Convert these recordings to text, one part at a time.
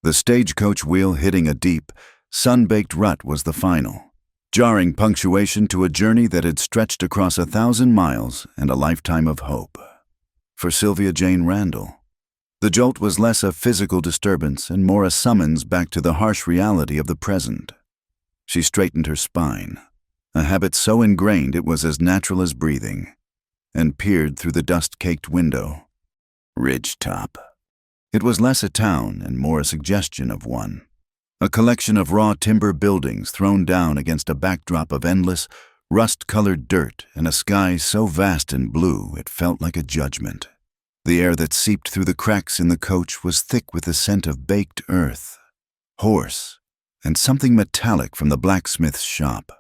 The stagecoach wheel hitting a deep, sun-baked rut was the final, jarring punctuation to a journey that had stretched across 1,000 miles and a lifetime of hope. For Sylvia Jane Randall, the jolt was less a physical disturbance and more a summons back to the harsh reality of the present. She straightened her spine, a habit so ingrained it was as natural as breathing, and peered through the dust-caked window. Ridgetop. It was less a town and more a suggestion of one. A collection of raw timber buildings thrown down against a backdrop of endless, rust-colored dirt and a sky so vast and blue it felt like a judgment. The air that seeped through the cracks in the coach was thick with the scent of baked earth, horse, and something metallic from the blacksmith's shop,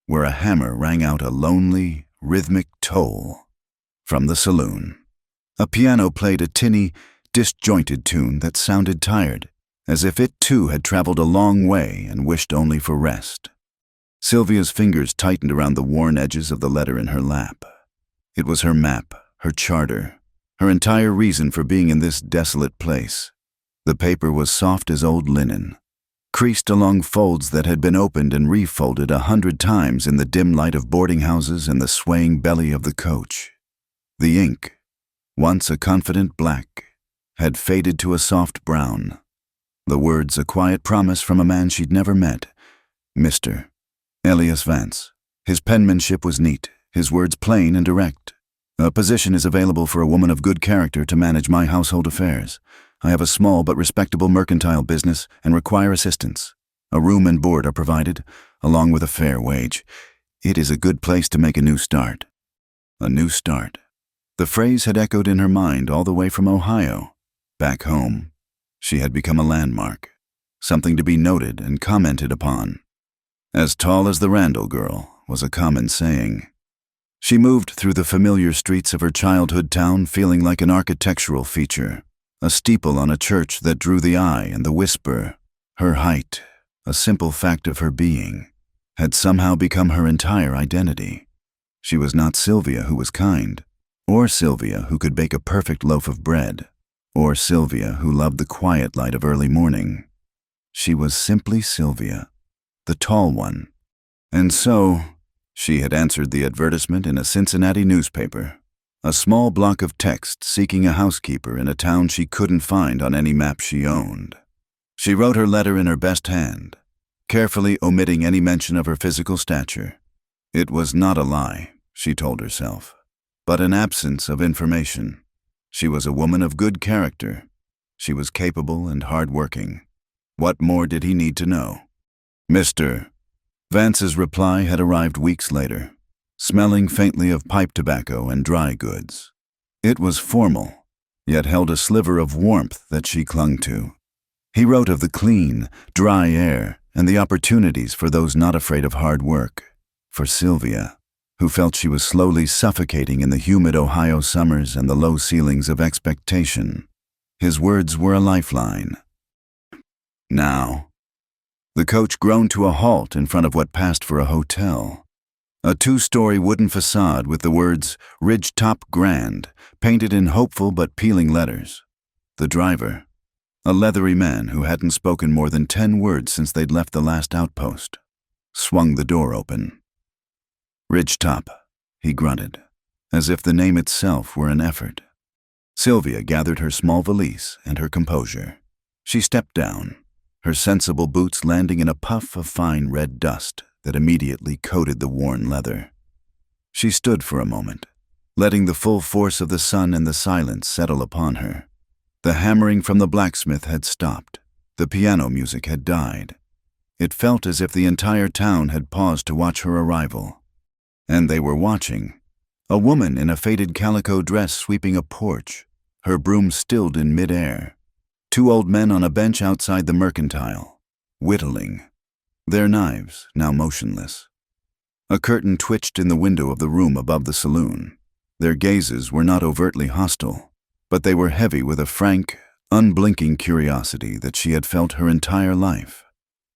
where a hammer rang out a lonely, rhythmic toll. From the saloon, a piano played a tinny, disjointed tune that sounded tired, as if it too had traveled a long way and wished only for rest. Sylvia's fingers tightened around the worn edges of the letter in her lap. It was her map, her charter, her entire reason for being in this desolate place. The paper was soft as old linen, creased along folds that had been opened and refolded 100 times in the dim light of boarding houses and the swaying belly of the coach. The ink, once a confident black, had faded to a soft brown. The words a quiet promise from a man she'd never met. Mr. Elias Vance. His penmanship was neat, his words plain and direct. A position is available for a woman of good character to manage my household affairs. I have a small but respectable mercantile business and require assistance. A room and board are provided, along with a fair wage. It is a good place to make a new start. A new start. The phrase had echoed in her mind all the way from Ohio. Back home, she had become a landmark, something to be noted and commented upon. As tall as the Randall girl was a common saying. She moved through the familiar streets of her childhood town feeling like an architectural feature, a steeple on a church that drew the eye and the whisper. Her height, a simple fact of her being, had somehow become her entire identity. She was not Sylvia who was kind, or Sylvia who could bake a perfect loaf of bread, or Sylvia who loved the quiet light of early morning. She was simply Sylvia, the tall one. And so, she had answered the advertisement in a Cincinnati newspaper, a small block of text seeking a housekeeper in a town she couldn't find on any map she owned. She wrote her letter in her best hand, carefully omitting any mention of her physical stature. It was not a lie, she told herself, but an absence of information. She was a woman of good character. She was capable and hard-working. What more did he need to know? Mr. Vance's reply had arrived weeks later, smelling faintly of pipe tobacco and dry goods. It was formal, yet held a sliver of warmth that she clung to. He wrote of the clean, dry air and the opportunities for those not afraid of hard work. For Sylvia, who felt she was slowly suffocating in the humid Ohio summers and the low ceilings of expectation, his words were a lifeline. Now, the coach groaned to a halt in front of what passed for a hotel. A 2-story wooden facade with the words Ridgetop Grand painted in hopeful but peeling letters. The driver, a leathery man who hadn't spoken more than 10 words since they'd left the last outpost, swung the door open. Ridgetop, he grunted, as if the name itself were an effort. Sylvia gathered her small valise and her composure. She stepped down, her sensible boots landing in a puff of fine red dust that immediately coated the worn leather. She stood for a moment, letting the full force of the sun and the silence settle upon her. The hammering from the blacksmith had stopped. The piano music had died. It felt as if the entire town had paused to watch her arrival. And they were watching. A woman in a faded calico dress sweeping a porch, her broom stilled in midair. 2 old men on a bench outside the mercantile, whittling, their knives now motionless. A curtain twitched in the window of the room above the saloon. Their gazes were not overtly hostile, but they were heavy with a frank, unblinking curiosity that she had felt her entire life.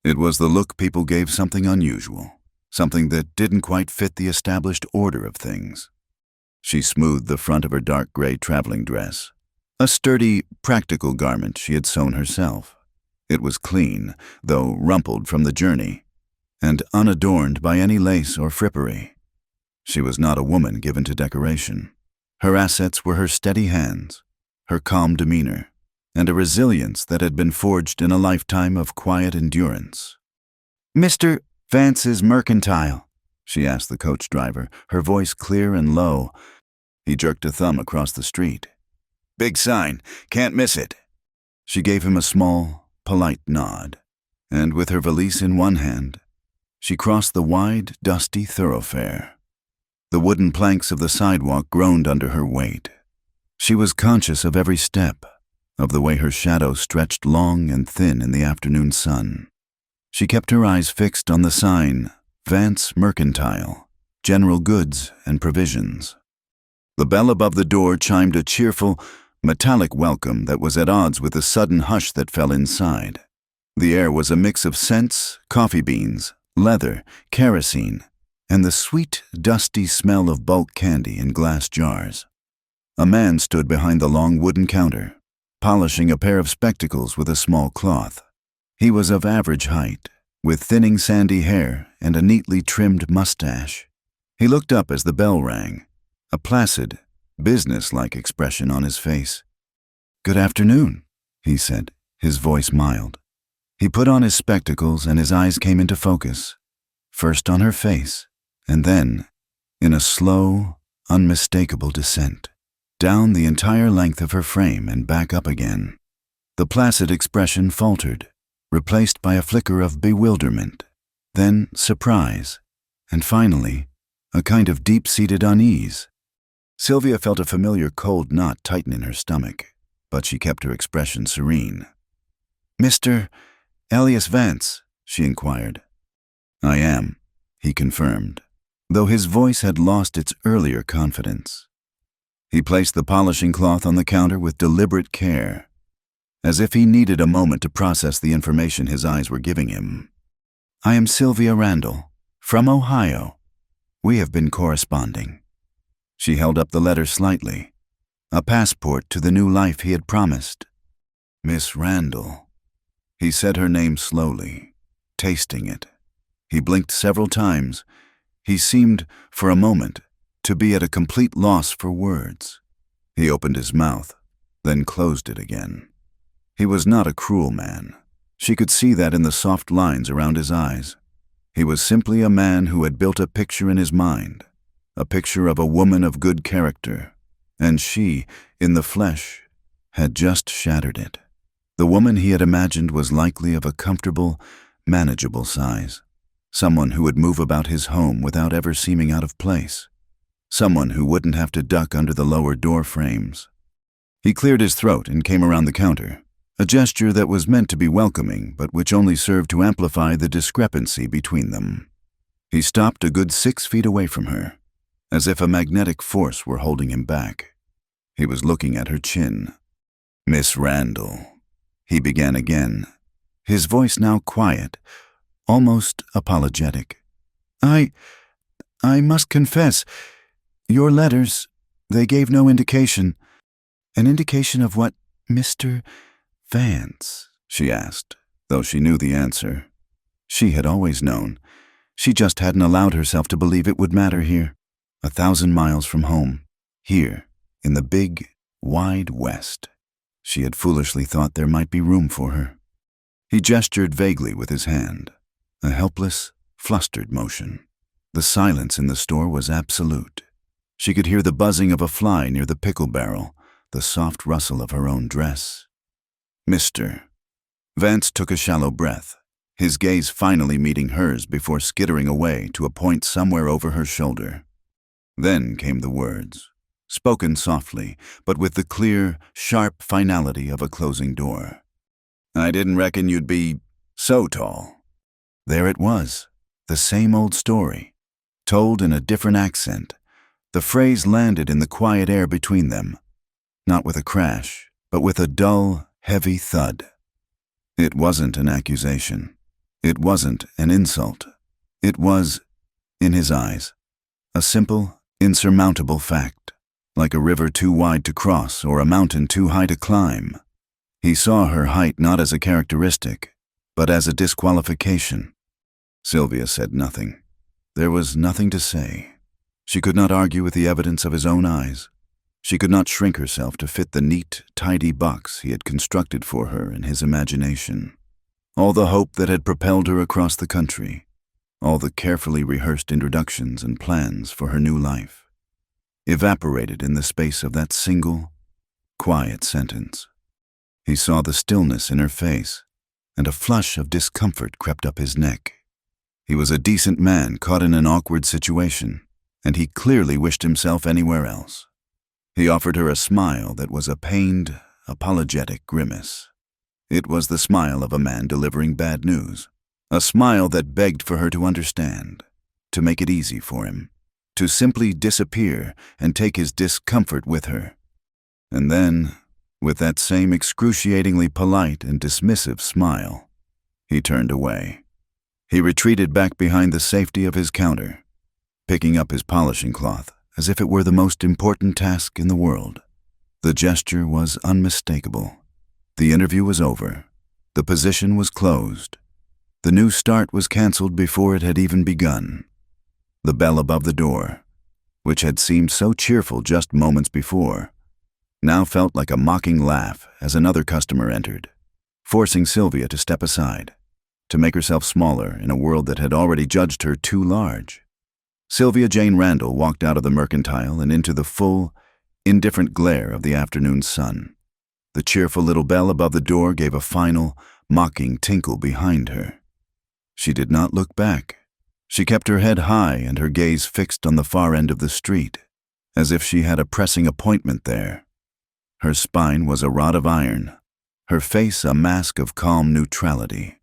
It was the look people gave something unusual, something that didn't quite fit the established order of things. She smoothed the front of her dark gray traveling dress, a sturdy, practical garment she had sewn herself. It was clean, though rumpled from the journey, and unadorned by any lace or frippery. She was not a woman given to decoration. Her assets were her steady hands, her calm demeanor, and a resilience that had been forged in a lifetime of quiet endurance. "Mr. Vance's mercantile?" she asked the coach driver, her voice clear and low. He jerked a thumb across the street. "Big sign. Can't miss it." She gave him a small, polite nod, and with her valise in one hand, she crossed the wide, dusty thoroughfare. The wooden planks of the sidewalk groaned under her weight. She was conscious of every step, of the way her shadow stretched long and thin in the afternoon sun. She kept her eyes fixed on the sign, Vance Mercantile, General Goods and Provisions. The bell above the door chimed a cheerful, metallic welcome that was at odds with the sudden hush that fell inside. The air was a mix of scents, coffee beans, leather, kerosene, and the sweet, dusty smell of bulk candy in glass jars. A man stood behind the long wooden counter, polishing a pair of spectacles with a small cloth. He was of average height, with thinning sandy hair and a neatly trimmed mustache. He looked up as the bell rang, a placid, business-like expression on his face. "Good afternoon," he said, his voice mild. He put on his spectacles and his eyes came into focus, first on her face, and then, in a slow, unmistakable descent, down the entire length of her frame and back up again. The placid expression faltered, replaced by a flicker of bewilderment, then surprise, and finally, a kind of deep-seated unease. Sylvia felt a familiar cold knot tighten in her stomach, but she kept her expression serene. "Mr. Elias Vance?" she inquired. "I am," he confirmed, though his voice had lost its earlier confidence. He placed the polishing cloth on the counter with deliberate care, as if he needed a moment to process the information his eyes were giving him. "I am Sylvia Randall, from Ohio. We have been corresponding." She held up the letter slightly, a passport to the new life he had promised. "Miss Randall." He said her name slowly, tasting it. He blinked several times. He seemed, for a moment, to be at a complete loss for words. He opened his mouth, then closed it again. He was not a cruel man. She could see that in the soft lines around his eyes. He was simply a man who had built a picture in his mind, a picture of a woman of good character, and she, in the flesh, had just shattered it. The woman he had imagined was likely of a comfortable, manageable size, someone who would move about his home without ever seeming out of place, someone who wouldn't have to duck under the lower door frames. He cleared his throat and came around the counter, a gesture that was meant to be welcoming but which only served to amplify the discrepancy between them. He stopped a good 6 feet away from her, as if a magnetic force were holding him back. He was looking at her chin. "Miss Randall," he began again, his voice now quiet, almost apologetic. I must confess, your letters, they gave no indication. An indication of what, Mr. Vance?" she asked, though she knew the answer. She had always known. She just hadn't allowed herself to believe it would matter here, 1,000 miles from home, here, in the big, wide West. She had foolishly thought there might be room for her. He gestured vaguely with his hand, a helpless, flustered motion. The silence in the store was absolute. She could hear the buzzing of a fly near the pickle barrel, the soft rustle of her own dress. "Mr." Vance took a shallow breath, his gaze finally meeting hers before skittering away to a point somewhere over her shoulder. Then came the words, spoken softly, but with the clear, sharp finality of a closing door. "I didn't reckon you'd be so tall." There it was, the same old story, told in a different accent. The phrase landed in the quiet air between them, not with a crash, but with a dull, heavy thud. It wasn't an accusation. It wasn't an insult. It was, in his eyes, a simple, insurmountable fact, like a river too wide to cross or a mountain too high to climb. He saw her height not as a characteristic, but as a disqualification. Sylvia said nothing. There was nothing to say. She could not argue with the evidence of his own eyes. She could not shrink herself to fit the neat, tidy box he had constructed for her in his imagination. All the hope that had propelled her across the country, all the carefully rehearsed introductions and plans for her new life, evaporated in the space of that single, quiet sentence. He saw the stillness in her face, and a flush of discomfort crept up his neck. He was a decent man caught in an awkward situation, and he clearly wished himself anywhere else. He offered her a smile that was a pained, apologetic grimace. It was the smile of a man delivering bad news, a smile that begged for her to understand, to make it easy for him, to simply disappear and take his discomfort with her. And then, with that same excruciatingly polite and dismissive smile, he turned away. He retreated back behind the safety of his counter, picking up his polishing cloth as if it were the most important task in the world. The gesture was unmistakable. The interview was over. The position was closed. The new start was canceled before it had even begun. The bell above the door, which had seemed so cheerful just moments before, now felt like a mocking laugh as another customer entered, forcing Sylvia to step aside, to make herself smaller in a world that had already judged her too large. Sylvia Jane Randall walked out of the mercantile and into the full, indifferent glare of the afternoon sun. The cheerful little bell above the door gave a final, mocking tinkle behind her. She did not look back. She kept her head high and her gaze fixed on the far end of the street, as if she had a pressing appointment there. Her spine was a rod of iron, her face a mask of calm neutrality.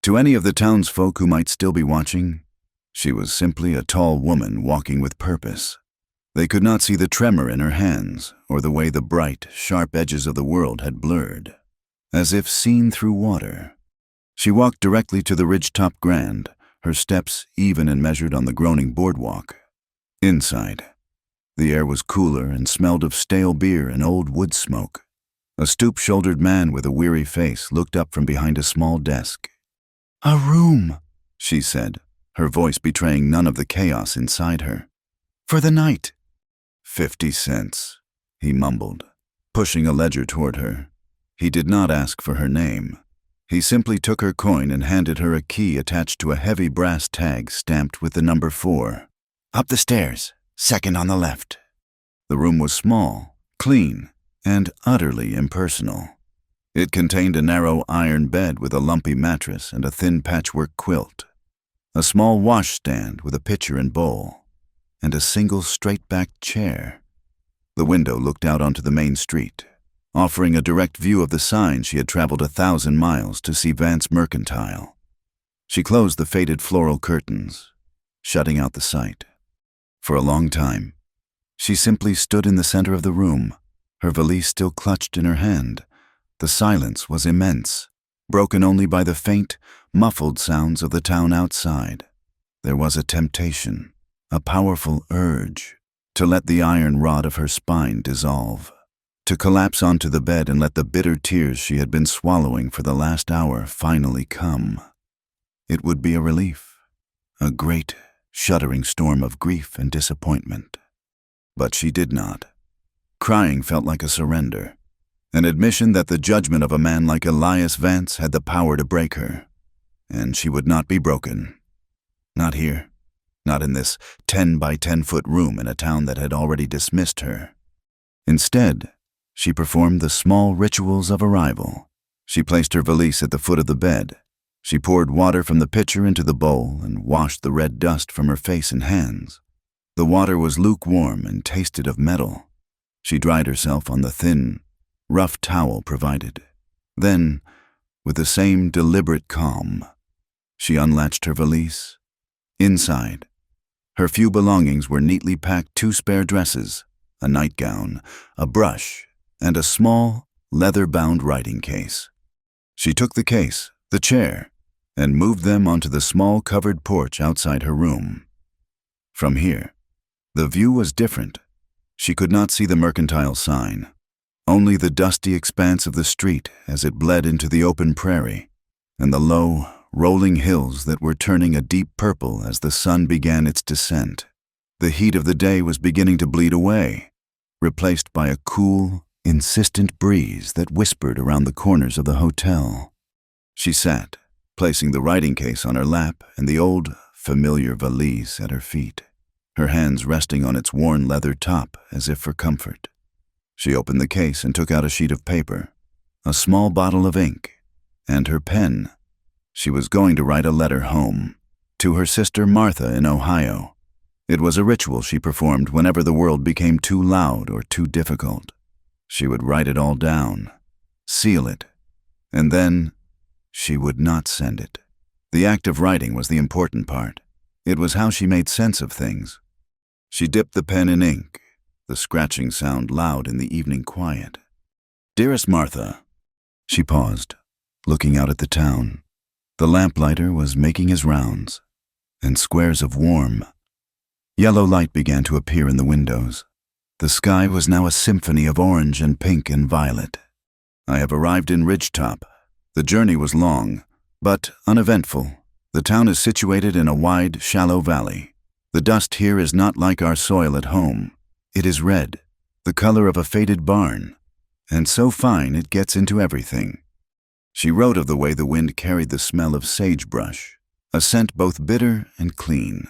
To any of the townsfolk who might still be watching, she was simply a tall woman walking with purpose. They could not see the tremor in her hands or the way the bright, sharp edges of the world had blurred, as if seen through water. She walked directly to the ridgetop grand, her steps even and measured on the groaning boardwalk. Inside, the air was cooler and smelled of stale beer and old wood smoke. A stoop-shouldered man with a weary face looked up from behind a small desk. "A room," she said, her voice betraying none of the chaos inside her. "For the night." 50 cents, he mumbled, pushing a ledger toward her. He did not ask for her name. He simply took her coin and handed her a key attached to a heavy brass tag stamped with the number 4. "Up the stairs, second on the left." The room was small, clean, and utterly impersonal. It contained a narrow iron bed with a lumpy mattress and a thin patchwork quilt, a small washstand with a pitcher and bowl, and a single straight-backed chair. The window looked out onto the main street, offering a direct view of the sign she had traveled 1,000 miles to see Vance Mercantile. She closed the faded floral curtains, shutting out the sight. For a long time, she simply stood in the center of the room, her valise still clutched in her hand. The silence was immense, broken only by the faint, muffled sounds of the town outside. There was a temptation, a powerful urge, to let the iron rod of her spine dissolve, to collapse onto the bed and let the bitter tears she had been swallowing for the last hour finally come. It would be a relief, a great, shuddering storm of grief and disappointment. But she did not. Crying felt like a surrender, an admission that the judgment of a man like Elias Vance had the power to break her, and she would not be broken. Not here, not in this 10 by 10-foot room in a town that had already dismissed her. Instead, she performed the small rituals of arrival. She placed her valise at the foot of the bed. She poured water from the pitcher into the bowl and washed the red dust from her face and hands. The water was lukewarm and tasted of metal. She dried herself on the thin, rough towel provided. Then, with the same deliberate calm, she unlatched her valise. Inside, her few belongings were neatly packed: 2 spare dresses, a nightgown, a brush, and a small, leather-bound writing case. She took the case, the chair, and moved them onto the small covered porch outside her room. From here, the view was different. She could not see the mercantile sign. Only the dusty expanse of the street as it bled into the open prairie, and the low, rolling hills that were turning a deep purple as the sun began its descent. The heat of the day was beginning to bleed away, replaced by a cool, insistent breeze that whispered around the corners of the hotel. She sat, placing the writing case on her lap and the old, familiar valise at her feet, her hands resting on its worn leather top as if for comfort. She opened the case and took out a sheet of paper, a small bottle of ink, and her pen. She was going to write a letter home, to her sister Martha in Ohio. It was a ritual she performed whenever the world became too loud or too difficult. She would write it all down, seal it, and then she would not send it. The act of writing was the important part. It was how she made sense of things. She dipped the pen in ink, the scratching sound loud in the evening quiet. "Dearest Martha," she paused, looking out at the town. The lamplighter was making his rounds, and squares of warm, yellow light began to appear in the windows. The sky was now a symphony of orange and pink and violet. "I have arrived in Ridgetop. The journey was long, but uneventful. The town is situated in a wide, shallow valley. The dust here is not like our soil at home. It is red, the color of a faded barn, and so fine it gets into everything." She wrote of the way the wind carried the smell of sagebrush, a scent both bitter and clean.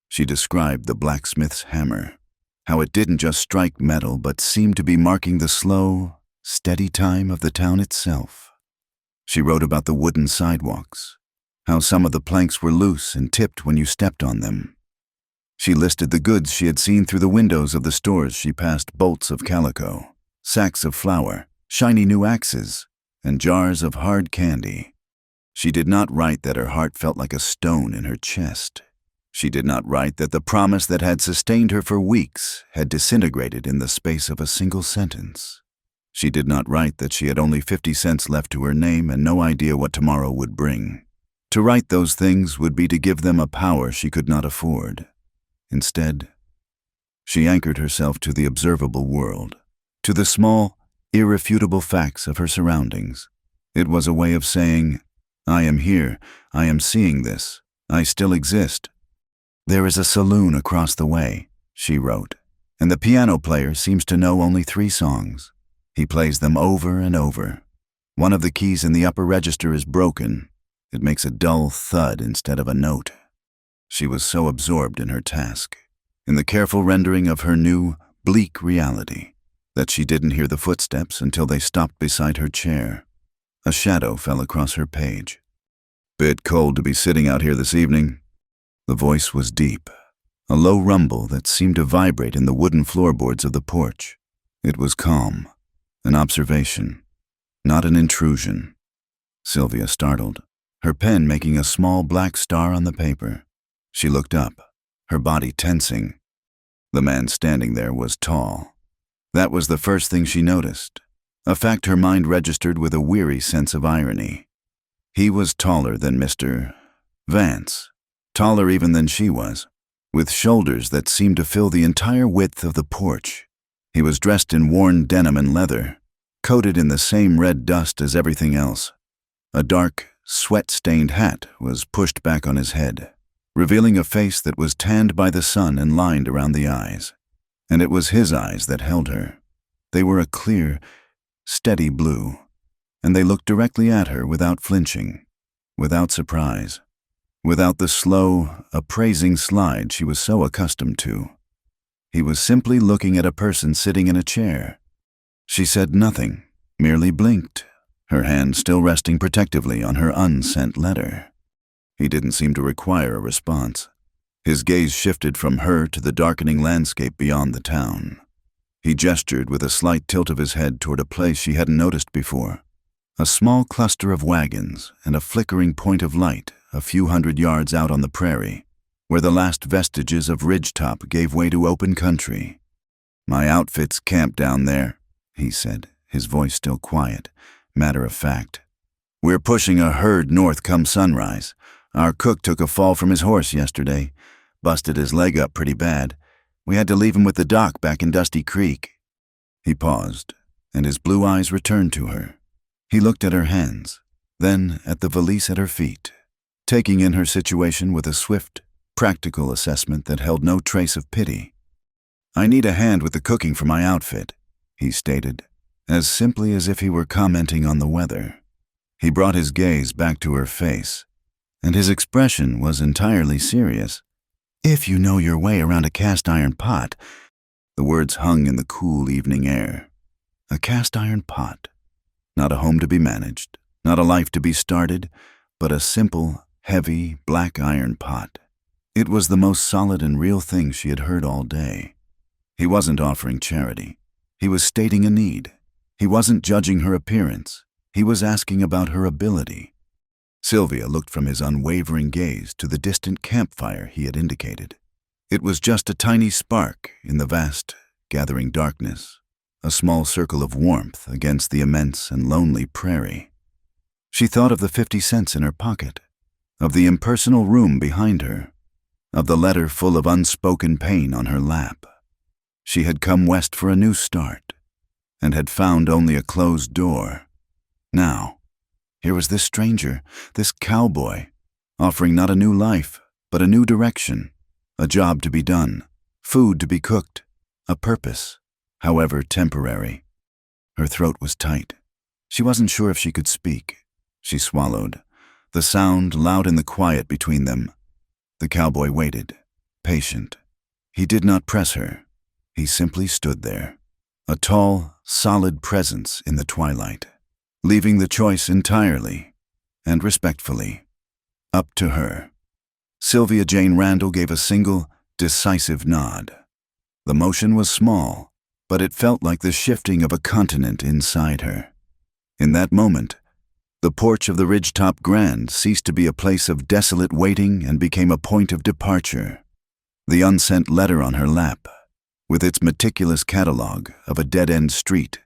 She described the blacksmith's hammer, how it didn't just strike metal but seemed to be marking the slow, steady time of the town itself. She wrote about the wooden sidewalks, how some of the planks were loose and tipped when you stepped on them. She listed the goods she had seen through the windows of the stores she passed: bolts of calico, sacks of flour, shiny new axes, and jars of hard candy. She did not write that her heart felt like a stone in her chest. She did not write that the promise that had sustained her for weeks had disintegrated in the space of a single sentence. She did not write that she had only 50 cents left to her name and no idea what tomorrow would bring. To write those things would be to give them a power she could not afford. Instead, she anchored herself to the observable world, to the small, irrefutable facts of her surroundings. It was a way of saying, "I am here, I am seeing this, I still exist." "There is a saloon across the way," she wrote, "and the piano player seems to know only 3 songs. He plays them over and over. One of the keys in the upper register is broken. It makes a dull thud instead of a note." She was so absorbed in her task, in the careful rendering of her new, bleak reality, that she didn't hear the footsteps until they stopped beside her chair. A shadow fell across her page. "Bit cold to be sitting out here this evening." The voice was deep, a low rumble that seemed to vibrate in the wooden floorboards of the porch. It was calm, an observation, not an intrusion. Sylvia startled, her pen making a small black star on the paper. She looked up, her body tensing. The man standing there was tall. That was the first thing she noticed, a fact her mind registered with a weary sense of irony. He was taller than Mr. Vance, taller even than she was, with shoulders that seemed to fill the entire width of the porch. He was dressed in worn denim and leather, coated in the same red dust as everything else. A dark, sweat-stained hat was pushed back on his head, revealing a face that was tanned by the sun and lined around the eyes. And it was his eyes that held her. They were a clear, steady blue, and they looked directly at her without flinching, without surprise, without the slow, appraising slide she was so accustomed to. He was simply looking at a person sitting in a chair. She said nothing, merely blinked, her hand still resting protectively on her unsent letter. He didn't seem to require a response. His gaze shifted from her to the darkening landscape beyond the town. He gestured with a slight tilt of his head toward a place she hadn't noticed before, a small cluster of wagons and a flickering point of light a few hundred yards out on the prairie, where the last vestiges of Ridgetop gave way to open country. "My outfit's camped down there," he said, his voice still quiet, matter of fact. "We're pushing a herd north come sunrise. Our cook took a fall from his horse yesterday, busted his leg up pretty bad. We had to leave him with the doc back in Dusty Creek." He paused, and his blue eyes returned to her. He looked at her hands, then at the valise at her feet, taking in her situation with a swift, practical assessment that held no trace of pity. "I need a hand with the cooking for my outfit," he stated, as simply as if he were commenting on the weather. He brought his gaze back to her face, and his expression was entirely serious. "If you know your way around a cast-iron pot." The words hung in the cool evening air. A cast-iron pot. Not a home to be managed, not a life to be started, but a simple, heavy, black iron pot. It was the most solid and real thing she had heard all day. He wasn't offering charity. He was stating a need. He wasn't judging her appearance. He was asking about her ability. Sylvia looked from his unwavering gaze to the distant campfire he had indicated. It was just a tiny spark in the vast, gathering darkness, a small circle of warmth against the immense and lonely prairie. She thought of the 50 cents in her pocket, of the impersonal room behind her, of the letter full of unspoken pain on her lap. She had come west for a new start, and had found only a closed door. Now, here was this stranger, this cowboy, offering not a new life, but a new direction, a job to be done, food to be cooked, a purpose, however temporary. Her throat was tight. She wasn't sure if she could speak. She swallowed, the sound loud in the quiet between them. The cowboy waited, patient. He did not press her. He simply stood there, a tall, solid presence in the twilight, leaving the choice entirely and respectfully up to her. Sylvia Jane Randall gave a single, decisive nod. The motion was small, but it felt like the shifting of a continent inside her. In that moment, the porch of the ridgetop Grand ceased to be a place of desolate waiting and became a point of departure. The unsent letter on her lap, with its meticulous catalogue of a dead-end street,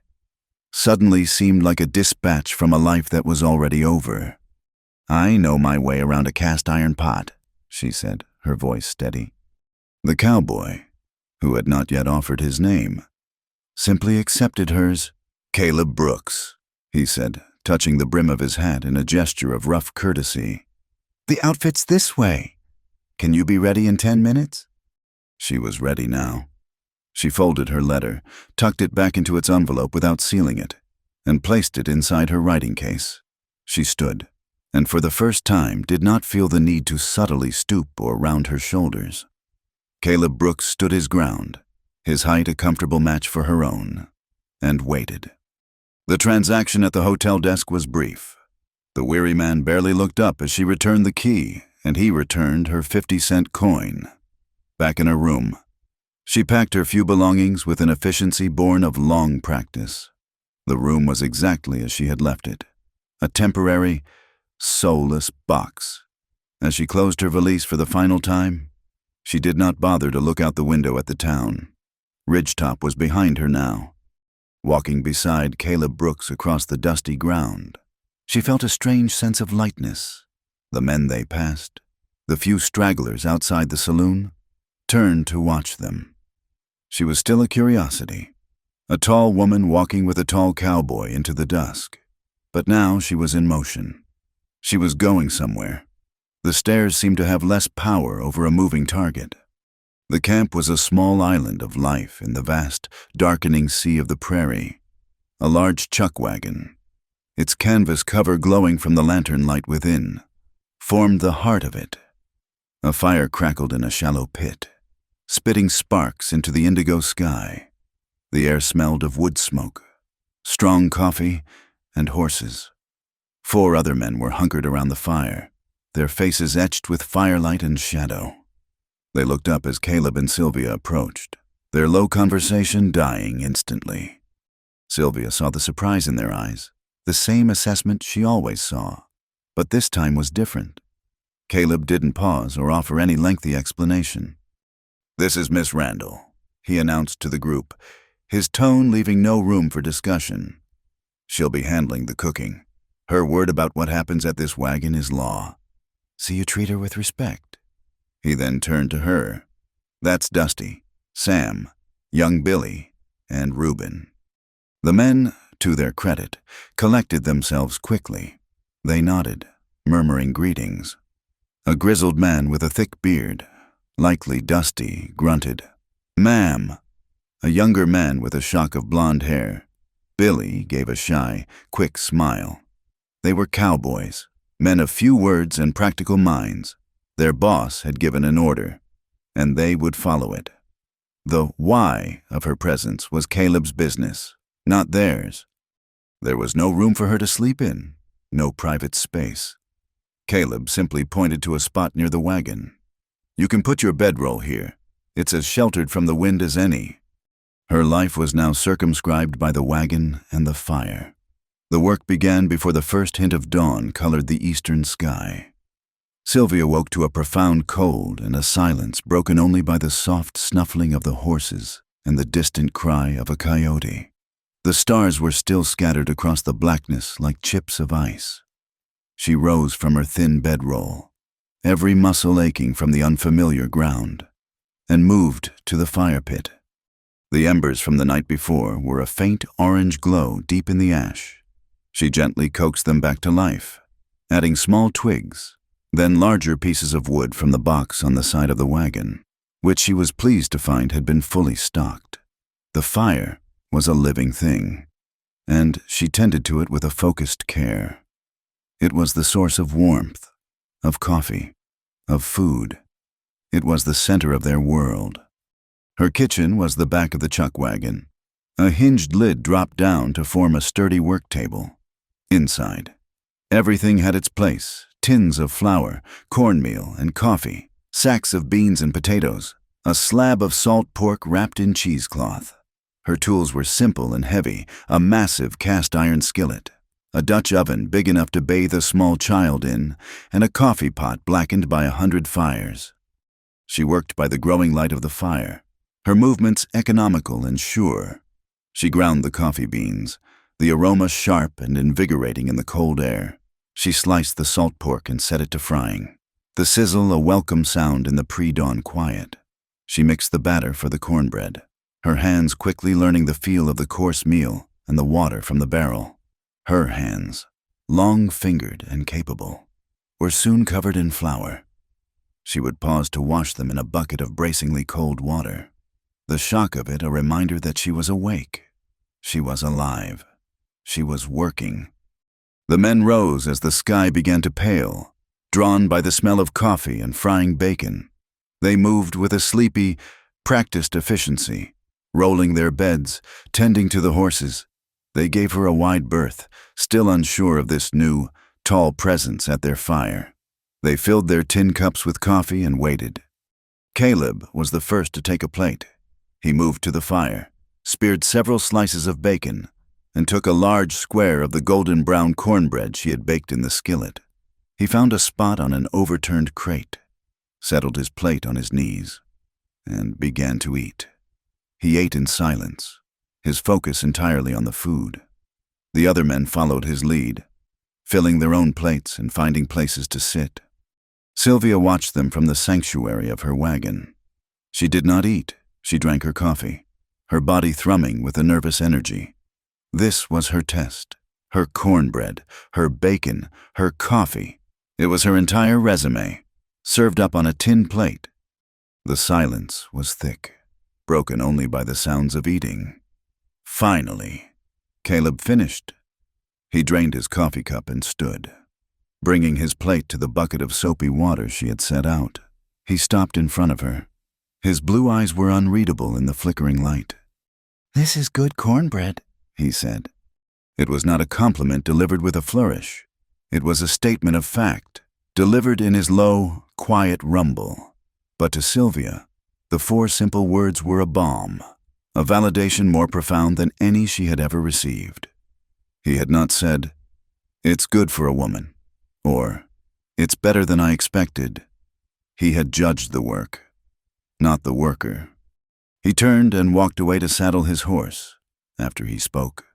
suddenly seemed like a dispatch from a life that was already over. "I know my way around a cast-iron pot," she said, her voice steady. The cowboy, who had not yet offered his name, simply accepted hers. "Caleb Brooks," he said, touching the brim of his hat in a gesture of rough courtesy. "The outfit's this way. Can you be ready in 10 minutes? She was ready now. She folded her letter, tucked it back into its envelope without sealing it, and placed it inside her writing case. She stood, and for the first time did not feel the need to subtly stoop or round her shoulders. Caleb Brooks stood his ground, his height a comfortable match for her own, and waited. The transaction at the hotel desk was brief. The weary man barely looked up as she returned the key, and he returned her 50-cent coin. Back in her room, she packed her few belongings with an efficiency born of long practice. The room was exactly as she had left it, a temporary, soulless box. As she closed her valise for the final time, she did not bother to look out the window at the town. Ridgetop was behind her now. Walking beside Caleb Brooks across the dusty ground, she felt a strange sense of lightness. The men they passed, the few stragglers outside the saloon, turned to watch them. She was still a curiosity, a tall woman walking with a tall cowboy into the dusk. But now she was in motion. She was going somewhere. The stairs seemed to have less power over a moving target. The camp was a small island of life in the vast, darkening sea of the prairie. A large chuck wagon, its canvas cover glowing from the lantern light within, formed the heart of it. A fire crackled in a shallow pit, spitting sparks into the indigo sky. The air smelled of wood smoke, strong coffee, and horses. 4 other men were hunkered around the fire, their faces etched with firelight and shadow. They looked up as Caleb and Sylvia approached, their low conversation dying instantly. Sylvia saw the surprise in their eyes, the same assessment she always saw, but this time was different. Caleb didn't pause or offer any lengthy explanation. "This is Miss Randall," he announced to the group, his tone leaving no room for discussion. "She'll be handling the cooking. Her word about what happens at this wagon is law. See you treat her with respect." He then turned to her. "That's Dusty, Sam, young Billy, and Reuben." The men, to their credit, collected themselves quickly. They nodded, murmuring greetings. A grizzled man with a thick beard, likely dusty, grunted, "Ma'am." A younger man with a shock of blonde hair, Billy, gave a shy, quick smile. They were cowboys, men of few words and practical minds. Their boss had given an order, and they would follow it. The why of her presence was Caleb's business, not theirs. There was no room for her to sleep in, no private space. Caleb simply pointed to a spot near the wagon. "You can put your bedroll here. It's as sheltered from the wind as any." Her life was now circumscribed by the wagon and the fire. The work began before the first hint of dawn colored the eastern sky. Sylvia woke to a profound cold and a silence broken only by the soft snuffling of the horses and the distant cry of a coyote. The stars were still scattered across the blackness like chips of ice. She rose from her thin bedroll, every muscle aching from the unfamiliar ground, and moved to the fire pit. The embers from the night before were a faint orange glow deep in the ash. She gently coaxed them back to life, adding small twigs, then larger pieces of wood from the box on the side of the wagon, which she was pleased to find had been fully stocked. The fire was a living thing, and she tended to it with a focused care. It was the source of warmth, of coffee, of food. It was the center of their world. Her kitchen was the back of the chuck wagon. A hinged lid dropped down to form a sturdy work table. Inside, everything had its place: tins of flour, cornmeal, and coffee, sacks of beans and potatoes, a slab of salt pork wrapped in cheesecloth. Her tools were simple and heavy: a massive cast-iron skillet, a Dutch oven big enough to bathe a small child in, and a coffee pot blackened by 100 fires. She worked by the growing light of the fire, her movements economical and sure. She ground the coffee beans, the aroma sharp and invigorating in the cold air. She sliced the salt pork and set it to frying, the sizzle a welcome sound in the pre-dawn quiet. She mixed the batter for the cornbread, her hands quickly learning the feel of the coarse meal and the water from the barrel. Her hands, long-fingered and capable, were soon covered in flour. She would pause to wash them in a bucket of bracingly cold water, the shock of it a reminder that she was awake. She was alive. She was working. The men rose as the sky began to pale, drawn by the smell of coffee and frying bacon. They moved with a sleepy, practiced efficiency, rolling their beds, tending to the horses. They gave her a wide berth, still unsure of this new, tall presence at their fire. They filled their tin cups with coffee and waited. Caleb was the first to take a plate. He moved to the fire, speared several slices of bacon, and took a large square of the golden brown cornbread she had baked in the skillet. He found a spot on an overturned crate, settled his plate on his knees, and began to eat. He ate in silence, his focus entirely on the food. The other men followed his lead, filling their own plates and finding places to sit. Sylvia watched them from the sanctuary of her wagon. She did not eat. She drank her coffee, her body thrumming with a nervous energy. This was her test: her cornbread, her bacon, her coffee. It was her entire resume, served up on a tin plate. The silence was thick, broken only by the sounds of eating. Finally, Caleb finished. He drained his coffee cup and stood, bringing his plate to the bucket of soapy water she had set out. He stopped in front of her. His blue eyes were unreadable in the flickering light. "This is good cornbread," he said. It was not a compliment delivered with a flourish. It was a statement of fact, delivered in his low, quiet rumble. But to Sylvia, the 4 simple words were a balm, a validation more profound than any she had ever received. He had not said, "It's good for a woman," or "It's better than I expected." He had judged the work, not the worker. He turned and walked away to saddle his horse. After he spoke,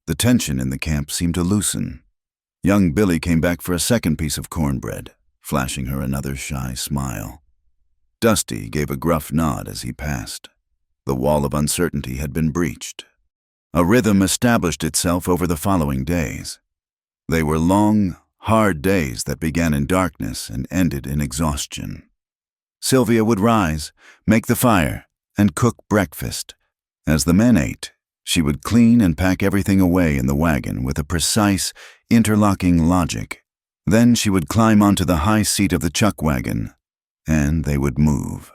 the tension in the camp seemed to loosen. Young Billy came back for a second piece of cornbread, flashing her another shy smile. Dusty gave a gruff nod as he passed. The wall of uncertainty had been breached. A rhythm established itself over the following days. They were long, hard days that began in darkness and ended in exhaustion. Sylvia would rise, make the fire, and cook breakfast. As the men ate, she would clean and pack everything away in the wagon with a precise, interlocking logic. Then she would climb onto the high seat of the chuck wagon, and they would move.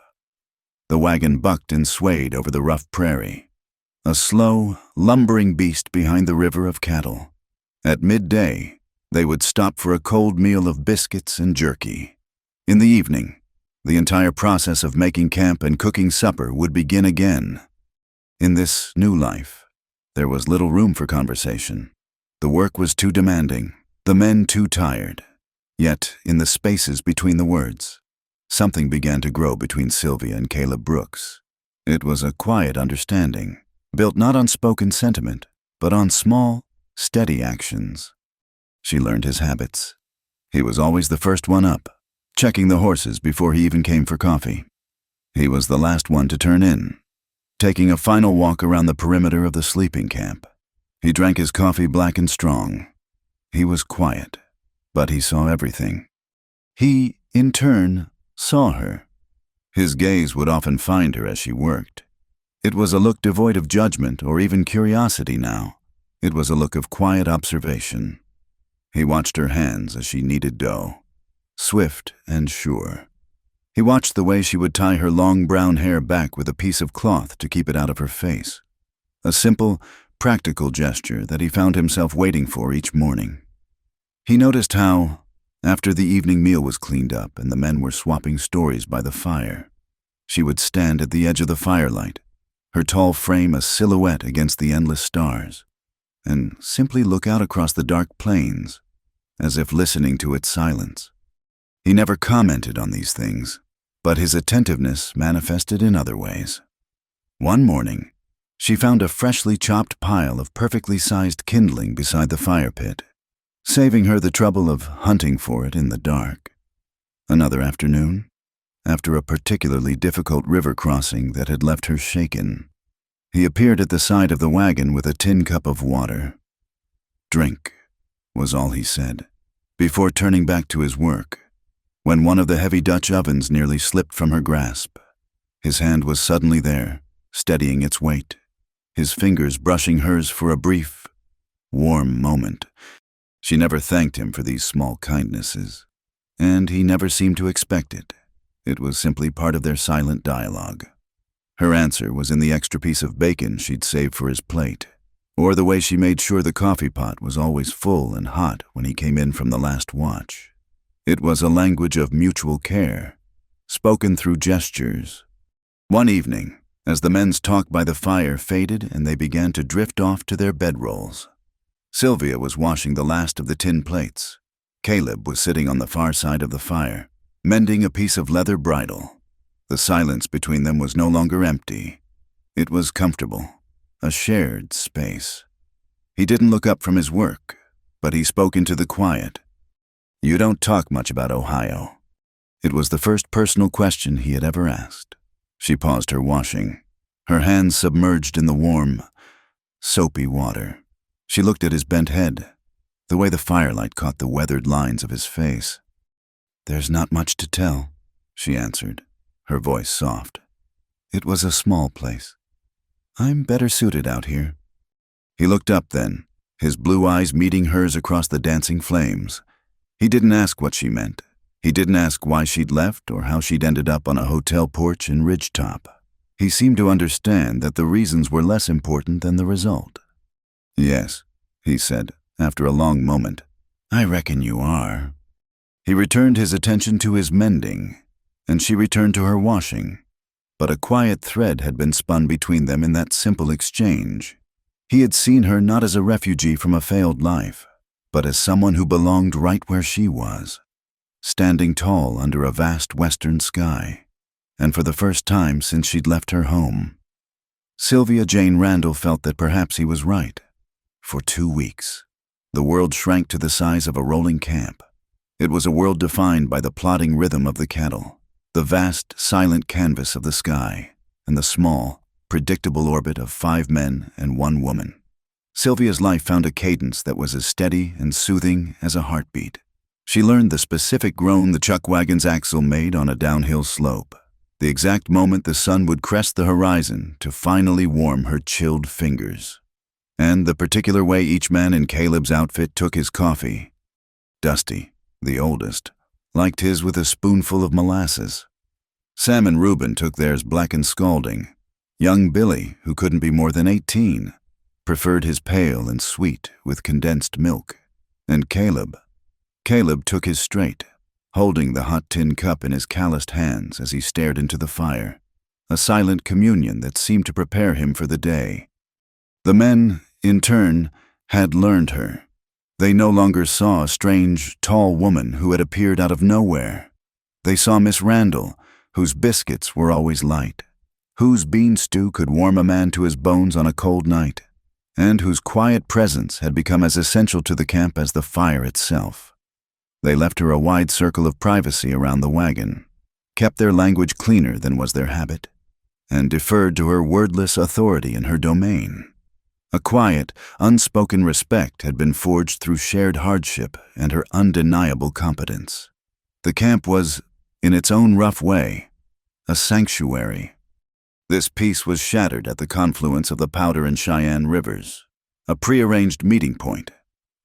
The wagon bucked and swayed over the rough prairie, a slow, lumbering beast behind the river of cattle. At midday, they would stop for a cold meal of biscuits and jerky. In the evening, the entire process of making camp and cooking supper would begin again. In this new life, there was little room for conversation. The work was too demanding, the men too tired. Yet, in the spaces between the words, something began to grow between Sylvia and Caleb Brooks. It was a quiet understanding, built not on spoken sentiment, but on small, steady actions. She learned his habits. He was always the first one up, checking the horses before he even came for coffee. He was the last one to turn in, taking a final walk around the perimeter of the sleeping camp. He drank his coffee black and strong. He was quiet, but he saw everything. He, in turn, saw her. His gaze would often find her as she worked. It was a look devoid of judgment or even curiosity now. It was a look of quiet observation. He watched her hands as she kneaded dough, swift and sure. He watched the way she would tie her long brown hair back with a piece of cloth to keep it out of her face. A simple, practical gesture that he found himself waiting for each morning. He noticed how, after the evening meal was cleaned up and the men were swapping stories by the fire, she would stand at the edge of the firelight, her tall frame a silhouette against the endless stars, and simply look out across the dark plains, as if listening to its silence. He never commented on these things, but his attentiveness manifested in other ways. One morning, she found a freshly chopped pile of perfectly sized kindling beside the fire pit, saving her the trouble of hunting for it in the dark. Another afternoon, after a particularly difficult river crossing that had left her shaken, he appeared at the side of the wagon with a tin cup of water. "Drink," was all he said, before turning back to his work, when one of the heavy Dutch ovens nearly slipped from her grasp. His hand was suddenly there, steadying its weight, his fingers brushing hers for a brief, warm moment. She never thanked him for these small kindnesses, and he never seemed to expect it. It was simply part of their silent dialogue. Her answer was in the extra piece of bacon she'd saved for his plate, or the way she made sure the coffee pot was always full and hot when he came in from the last watch. It was a language of mutual care, spoken through gestures. One evening, as the men's talk by the fire faded and they began to drift off to their bedrolls, Sylvia was washing the last of the tin plates. Caleb was sitting on the far side of the fire, mending a piece of leather bridle. The silence between them was no longer empty. It was comfortable, a shared space. He didn't look up from his work, but he spoke into the quiet. "You don't talk much about Ohio." It was the first personal question he had ever asked. She paused her washing, her hands submerged in the warm, soapy water. She looked at his bent head, the way the firelight caught the weathered lines of his face. "There's not much to tell," she answered, her voice soft. "It was a small place. I'm better suited out here." He looked up then, his blue eyes meeting hers across the dancing flames. He didn't ask what she meant. He didn't ask why she'd left or how she'd ended up on a hotel porch in Ridgetop. He seemed to understand that the reasons were less important than the result. "Yes," he said, after a long moment. "I reckon you are." He returned his attention to his mending, and she returned to her washing. But a quiet thread had been spun between them in that simple exchange. He had seen her not as a refugee from a failed life, but as someone who belonged right where she was, standing tall under a vast western sky, and for the first time since she'd left her home. Sylvia Jane Randall felt that perhaps he was right. For 2 weeks, the world shrank to the size of a rolling camp. It was a world defined by the plodding rhythm of the cattle, the vast, silent canvas of the sky, and the small, predictable orbit of 5 men and 1 woman. Sylvia's life found a cadence that was as steady and soothing as a heartbeat. She learned the specific groan the chuck wagon's axle made on a downhill slope, the exact moment the sun would crest the horizon to finally warm her chilled fingers, and the particular way each man in Caleb's outfit took his coffee. Dusty, the oldest, liked his with a spoonful of molasses. Sam and Reuben took theirs black and scalding. Young Billy, who couldn't be more than 18, preferred his pale and sweet with condensed milk. And Caleb took his straight, holding the hot tin cup in his calloused hands as he stared into the fire, a silent communion that seemed to prepare him for the day. The men, in turn, had learned her. They no longer saw a strange, tall woman who had appeared out of nowhere. They saw Miss Randall, whose biscuits were always light, whose bean stew could warm a man to his bones on a cold night, and whose quiet presence had become as essential to the camp as the fire itself. They left her a wide circle of privacy around the wagon, kept their language cleaner than was their habit, and deferred to her wordless authority in her domain. A quiet, unspoken respect had been forged through shared hardship and her undeniable competence. The camp was, in its own rough way, a sanctuary. This peace was shattered at the confluence of the Powder and Cheyenne rivers, a prearranged meeting point.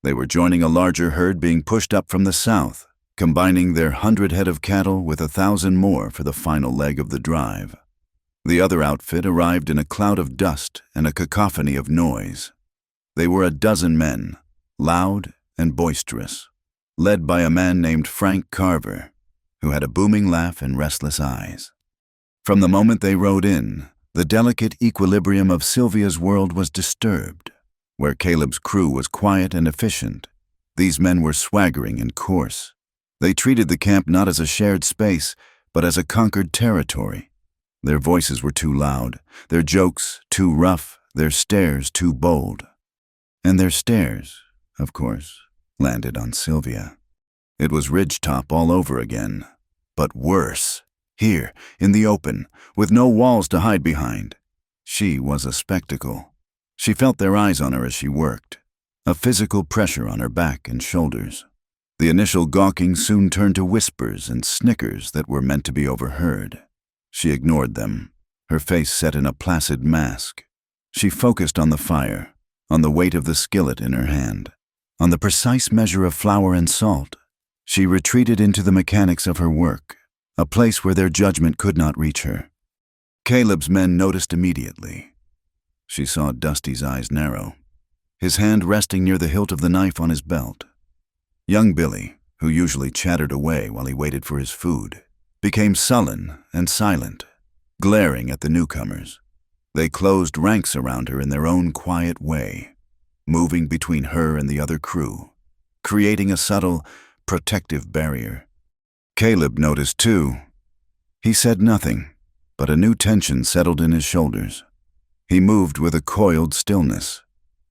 They were joining a larger herd being pushed up from the south, combining their 100 head of cattle with 1,000 more for the final leg of the drive. The other outfit arrived in a cloud of dust and a cacophony of noise. They were a dozen men, loud and boisterous, led by a man named Frank Carver, who had a booming laugh and restless eyes. From the moment they rode in, the delicate equilibrium of Sylvia's world was disturbed. Where Caleb's crew was quiet and efficient, these men were swaggering and coarse. They treated the camp not as a shared space, but as a conquered territory. Their voices were too loud, their jokes too rough, their stares too bold. And their stares, of course, landed on Sylvia. It was ridgetop all over again, but worse. Here, in the open, with no walls to hide behind. She was a spectacle. She felt their eyes on her as she worked, a physical pressure on her back and shoulders. The initial gawking soon turned to whispers and snickers that were meant to be overheard. She ignored them, her face set in a placid mask. She focused on the fire, on the weight of the skillet in her hand, on the precise measure of flour and salt. She retreated into the mechanics of her work, a place where their judgment could not reach her. Caleb's men noticed immediately. She saw Dusty's eyes narrow, his hand resting near the hilt of the knife on his belt. Young Billy, who usually chattered away while he waited for his food, became sullen and silent, glaring at the newcomers. They closed ranks around her in their own quiet way, moving between her and the other crew, creating a subtle, protective barrier. Caleb noticed too. He said nothing, but a new tension settled in his shoulders. He moved with a coiled stillness,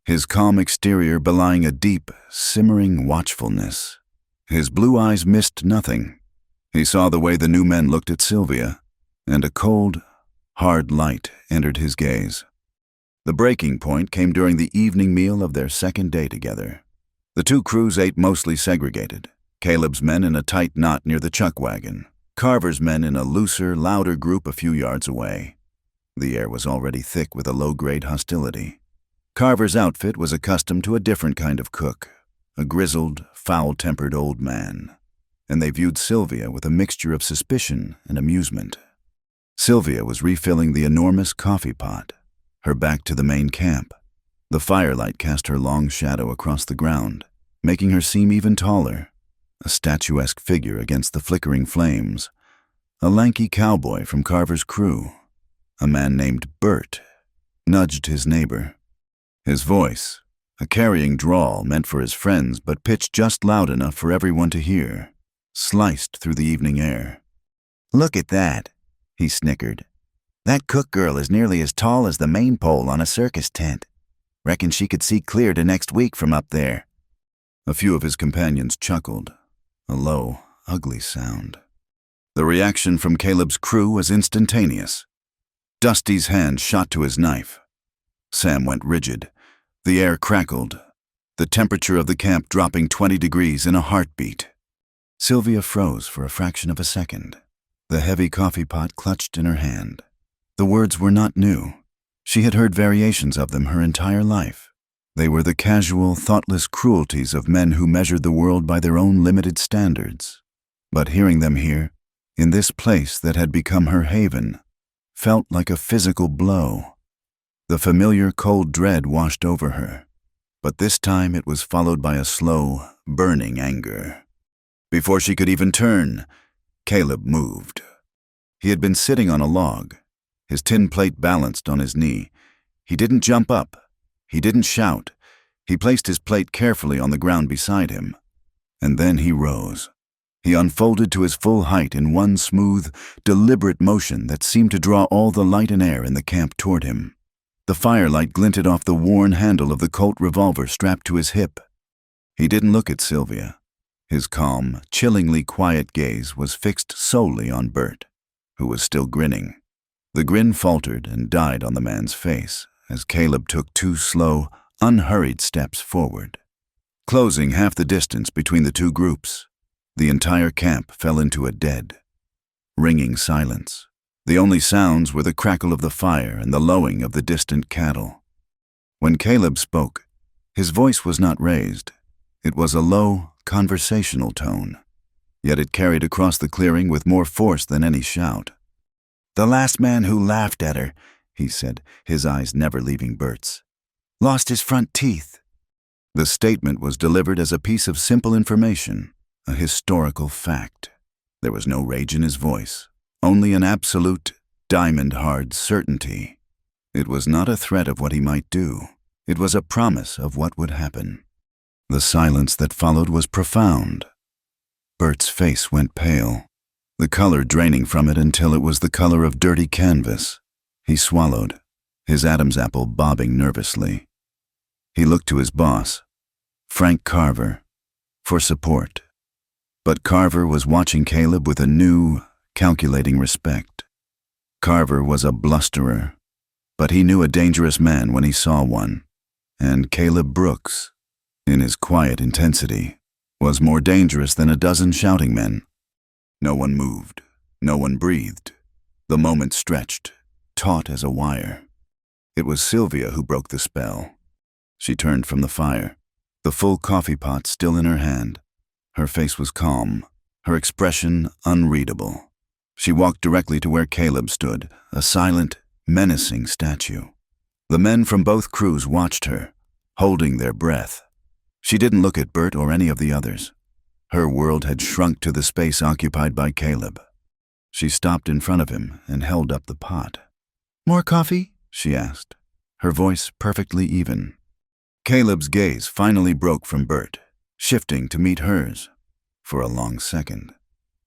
his calm exterior belying a deep, simmering watchfulness. His blue eyes missed nothing. He saw the way the new men looked at Sylvia, and a cold, hard light entered his gaze. The breaking point came during the evening meal of their second day together. The two crews ate mostly segregated. Caleb's men in a tight knot near the chuck wagon, Carver's men in a looser, louder group a few yards away. The air was already thick with a low-grade hostility. Carver's outfit was accustomed to a different kind of cook, a grizzled, foul-tempered old man, and they viewed Sylvia with a mixture of suspicion and amusement. Sylvia was refilling the enormous coffee pot, her back to the main camp. The firelight cast her long shadow across the ground, making her seem even taller. A statuesque figure against the flickering flames, a lanky cowboy from Carver's crew, a man named Bert, nudged his neighbor. His voice, a carrying drawl meant for his friends but pitched just loud enough for everyone to hear, sliced through the evening air. "Look at that," he snickered. "That cook girl is nearly as tall as the main pole on a circus tent. Reckon she could see clear to next week from up there." A few of his companions chuckled, a low, ugly sound. The reaction from Caleb's crew was instantaneous. Dusty's hand shot to his knife. Sam went rigid, The air crackled, the temperature of the camp dropping 20 degrees in a heartbeat. Sylvia froze for a fraction of a second, the heavy coffee pot clutched in her hand. The words were not new. She had heard variations of them her entire life. They were the casual, thoughtless cruelties of men who measured the world by their own limited standards. But hearing them here, in this place that had become her haven, felt like a physical blow. The familiar cold dread washed over her, but this time it was followed by a slow, burning anger. Before she could even turn, Caleb moved. He had been sitting on a log, his tin plate balanced on his knee. He didn't jump up. He didn't shout. He placed his plate carefully on the ground beside him. And then he rose. He unfolded to his full height in one smooth, deliberate motion that seemed to draw all the light and air in the camp toward him. The firelight glinted off the worn handle of the Colt revolver strapped to his hip. He didn't look at Sylvia. His calm, chillingly quiet gaze was fixed solely on Bert, who was still grinning. The grin faltered and died on the man's face as Caleb took 2 slow, unhurried steps forward. Closing half the distance between the two groups, the entire camp fell into a dead, ringing silence. The only sounds were the crackle of the fire and the lowing of the distant cattle. When Caleb spoke, his voice was not raised. It was a low, conversational tone, yet it carried across the clearing with more force than any shout. "The last man who laughed at her," he said, his eyes never leaving Bert's, "lost his front teeth." The statement was delivered as a piece of simple information, a historical fact. There was no rage in his voice, only an absolute, diamond-hard certainty. It was not a threat of what he might do. It was a promise of what would happen. The silence that followed was profound. Bert's face went pale, the color draining from it until it was the color of dirty canvas. He swallowed, his Adam's apple bobbing nervously. He looked to his boss, Frank Carver, for support. But Carver was watching Caleb with a new, calculating respect. Carver was a blusterer, but he knew a dangerous man when he saw one, and Caleb Brooks, in his quiet intensity, was more dangerous than a dozen shouting men. No one moved. No one breathed. The moment stretched, taut as a wire. It was Sylvia who broke the spell. She turned from the fire, the full coffee pot still in her hand. Her face was calm, her expression unreadable. She walked directly to where Caleb stood, a silent, menacing statue. The men from both crews watched her, holding their breath. She didn't look at Bert or any of the others. Her world had shrunk to the space occupied by Caleb. She stopped in front of him and held up the pot. "More coffee?" she asked, her voice perfectly even. Caleb's gaze finally broke from Bert, shifting to meet hers. For a long second,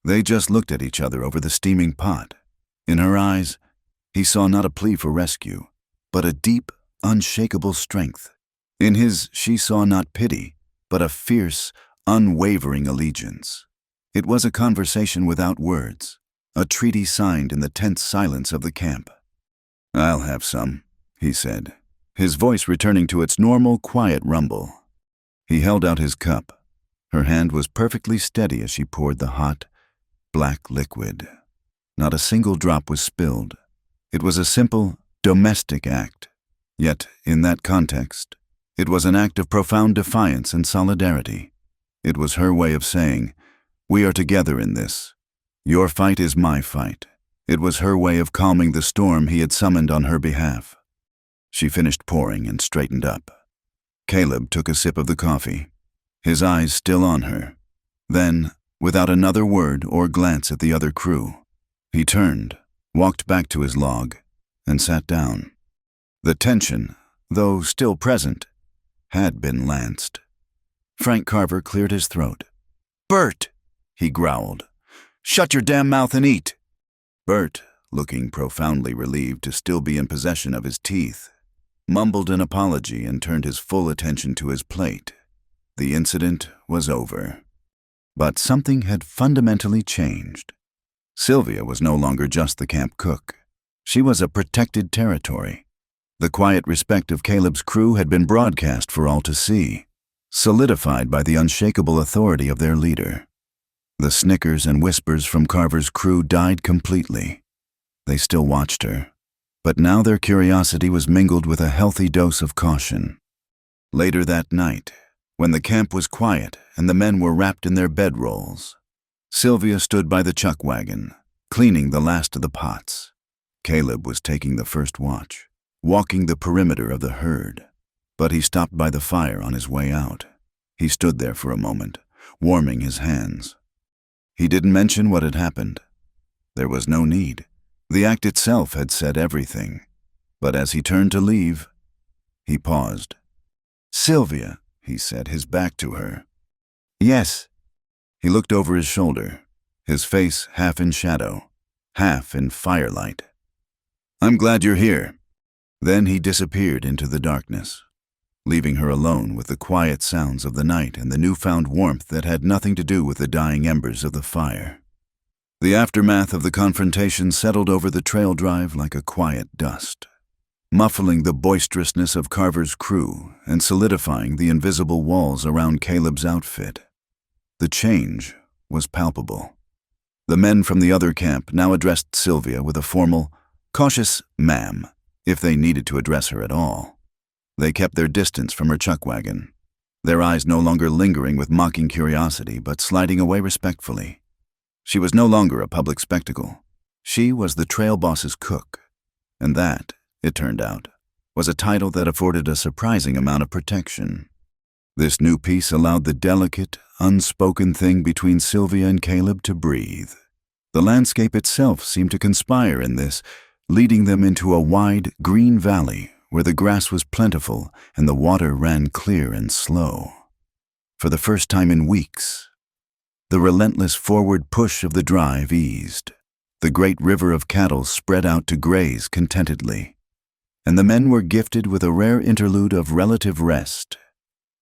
they just looked at each other over the steaming pot. In her eyes, he saw not a plea for rescue, but a deep, unshakable strength. In his, she saw not pity, but a fierce, unwavering allegiance. It was a conversation without words, a treaty signed in the tense silence of the camp. "I'll have some," he said, his voice returning to its normal, quiet rumble. He held out his cup. Her hand was perfectly steady as she poured the hot, black liquid. Not a single drop was spilled. It was a simple, domestic act. Yet, in that context, it was an act of profound defiance and solidarity. It was her way of saying, "We are together in this. Your fight is my fight." It was her way of calming the storm he had summoned on her behalf. She finished pouring and straightened up. Caleb took a sip of the coffee, his eyes still on her. Then, without another word or glance at the other crew, he turned, walked back to his log, and sat down. The tension, though still present, had been lanced. Frank Carver cleared his throat. "Bert," he growled, "shut your damn mouth and eat." Bert, looking profoundly relieved to still be in possession of his teeth, mumbled an apology and turned his full attention to his plate. The incident was over. But something had fundamentally changed. Sylvia was no longer just the camp cook. She was a protected territory. The quiet respect of Caleb's crew had been broadcast for all to see, solidified by the unshakable authority of their leader. The snickers and whispers from Carver's crew died completely. They still watched her, but now their curiosity was mingled with a healthy dose of caution. Later that night, when the camp was quiet and the men were wrapped in their bedrolls, Sylvia stood by the chuck wagon, cleaning the last of the pots. Caleb was taking the first watch, walking the perimeter of the herd, but he stopped by the fire on his way out. He stood there for a moment, warming his hands. He didn't mention what had happened. There was no need. The act itself had said everything. But as he turned to leave, he paused. "Sylvia," he said, his back to her. "Yes." He looked over his shoulder, his face half in shadow, half in firelight. "I'm glad you're here." Then he disappeared into the darkness, leaving her alone with the quiet sounds of the night and the newfound warmth that had nothing to do with the dying embers of the fire. The aftermath of the confrontation settled over the trail drive like a quiet dust, muffling the boisterousness of Carver's crew and solidifying the invisible walls around Caleb's outfit. The change was palpable. The men from the other camp now addressed Sylvia with a formal, cautious "ma'am," if they needed to address her at all. They kept their distance from her chuck wagon, their eyes no longer lingering with mocking curiosity but sliding away respectfully. She was no longer a public spectacle. She was the trail boss's cook, and that, it turned out, was a title that afforded a surprising amount of protection. This new peace allowed the delicate, unspoken thing between Sylvia and Caleb to breathe. The landscape itself seemed to conspire in this, leading them into a wide, green valley where the grass was plentiful and the water ran clear and slow. For the first time in weeks, the relentless forward push of the drive eased. The great river of cattle spread out to graze contentedly, and the men were gifted with a rare interlude of relative rest.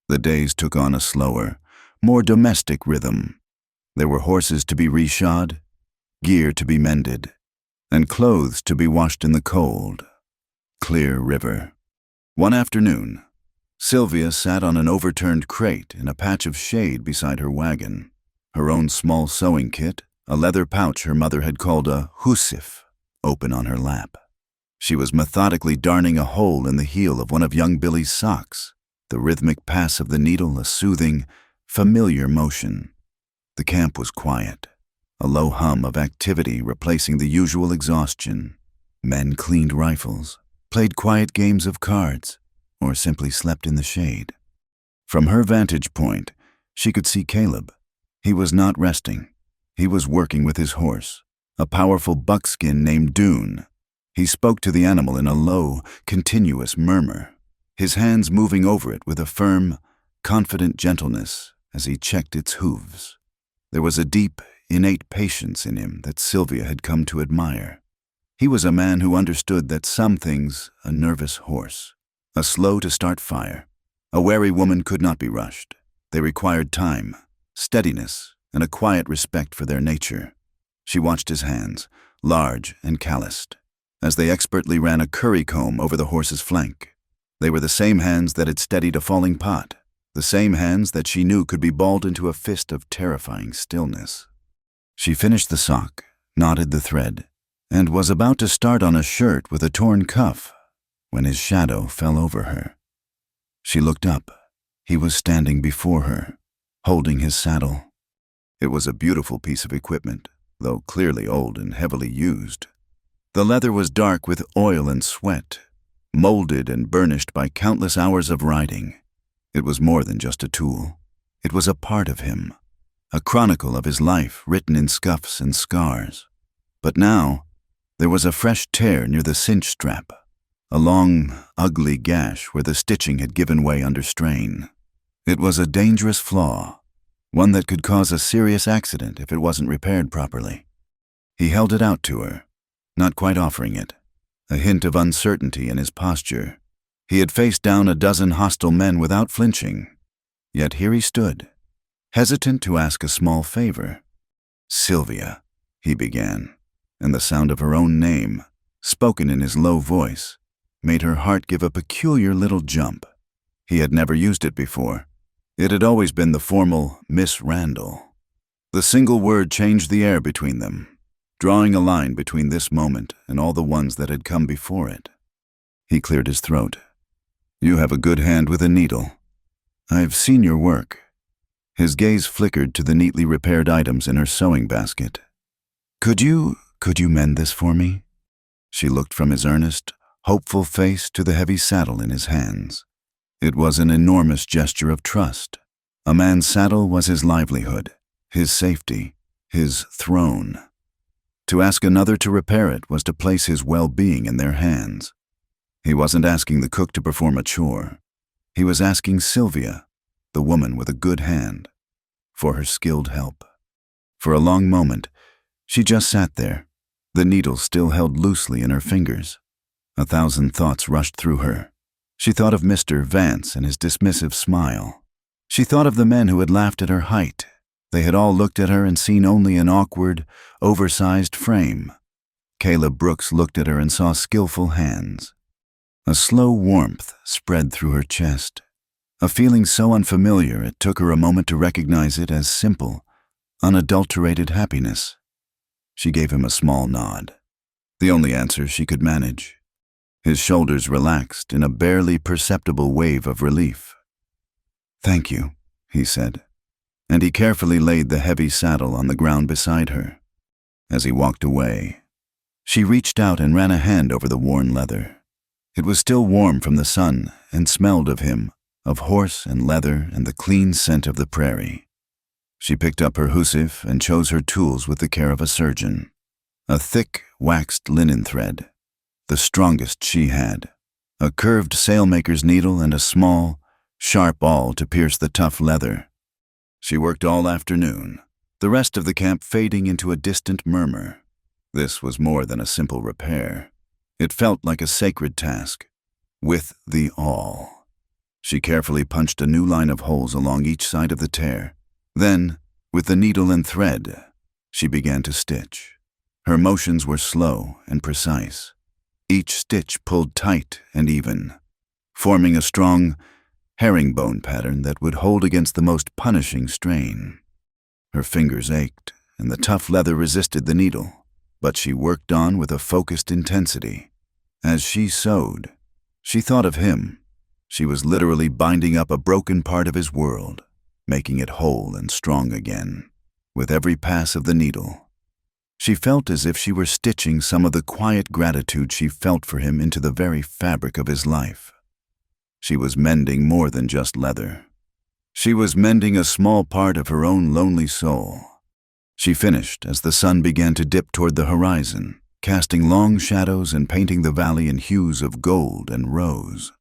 The days took on a slower, more domestic rhythm. There were horses to be reshod, gear to be mended, and clothes to be washed in the cold, clear river. One afternoon, Sylvia sat on an overturned crate in a patch of shade beside her wagon, her own small sewing kit, a leather pouch her mother had called a husif, open on her lap. She was methodically darning a hole in the heel of one of young Billy's socks, the rhythmic pass of the needle a soothing, familiar motion. The camp was quiet, a low hum of activity replacing the usual exhaustion. Men cleaned rifles, played quiet games of cards, or simply slept in the shade. From her vantage point, she could see Caleb. He was not resting. He was working with his horse, a powerful buckskin named Dune. He spoke to the animal in a low, continuous murmur, his hands moving over it with a firm, confident gentleness as he checked its hooves. There was a deep, innate patience in him that Sylvia had come to admire. He was a man who understood that some things, a nervous horse, a slow-to-start fire, a wary woman could not be rushed. They required time, steadiness, and a quiet respect for their nature. She watched his hands, large and calloused, as they expertly ran a curry comb over the horse's flank. They were the same hands that had steadied a falling pot, the same hands that she knew could be balled into a fist of terrifying stillness. She finished the sock, knotted the thread, and was about to start on a shirt with a torn cuff when his shadow fell over her. She looked up. He was standing before her, holding his saddle. It was a beautiful piece of equipment, though clearly old and heavily used. The leather was dark with oil and sweat, molded and burnished by countless hours of riding. It was more than just a tool. It was a part of him, a chronicle of his life written in scuffs and scars. But now, there was a fresh tear near the cinch strap, a long, ugly gash where the stitching had given way under strain. It was a dangerous flaw, one that could cause a serious accident if it wasn't repaired properly. He held it out to her, not quite offering it, a hint of uncertainty in his posture. He had faced down a dozen hostile men without flinching, yet here he stood, hesitant to ask a small favor. "Sylvia," he began, and the sound of her own name, spoken in his low voice, made her heart give a peculiar little jump. He had never used it before. It had always been the formal Miss Randall. The single word changed the air between them, drawing a line between this moment and all the ones that had come before it. He cleared his throat. "You have a good hand with a needle. I've seen your work." His gaze flickered to the neatly repaired items in her sewing basket. Could you mend this for me?" She looked from his earnest, hopeful face to the heavy saddle in his hands. It was an enormous gesture of trust. A man's saddle was his livelihood, his safety, his throne. To ask another to repair it was to place his well-being in their hands. He wasn't asking the cook to perform a chore. He was asking Sylvia, the woman with a good hand, for her skilled help. For a long moment, she just sat there, the needle still held loosely in her fingers. 1,000 thoughts rushed through her. She thought of Mr. Vance and his dismissive smile. She thought of the men who had laughed at her height. They had all looked at her and seen only an awkward, oversized frame. Caleb Brooks looked at her and saw skillful hands. A slow warmth spread through her chest. A feeling so unfamiliar it took her a moment to recognize it as simple, unadulterated happiness. She gave him a small nod, the only answer she could manage. His shoulders relaxed in a barely perceptible wave of relief. "Thank you," he said, and he carefully laid the heavy saddle on the ground beside her. As he walked away, she reached out and ran a hand over the worn leather. It was still warm from the sun and smelled of him, of horse and leather and the clean scent of the prairie. She picked up her hussif and chose her tools with the care of a surgeon. A thick, waxed linen thread, the strongest she had, a curved sailmaker's needle and a small, sharp awl to pierce the tough leather. She worked all afternoon, the rest of the camp fading into a distant murmur. This was more than a simple repair. It felt like a sacred task, with the awl. She carefully punched a new line of holes along each side of the tear. Then, with the needle and thread, she began to stitch. Her motions were slow and precise. Each stitch pulled tight and even, forming a strong herringbone pattern that would hold against the most punishing strain. Her fingers ached, and the tough leather resisted the needle, but she worked on with a focused intensity. As she sewed, she thought of him. She was literally binding up a broken part of his world, making it whole and strong again, with every pass of the needle. She felt as if she were stitching some of the quiet gratitude she felt for him into the very fabric of his life. She was mending more than just leather. She was mending a small part of her own lonely soul. She finished as the sun began to dip toward the horizon, casting long shadows and painting the valley in hues of gold and rose.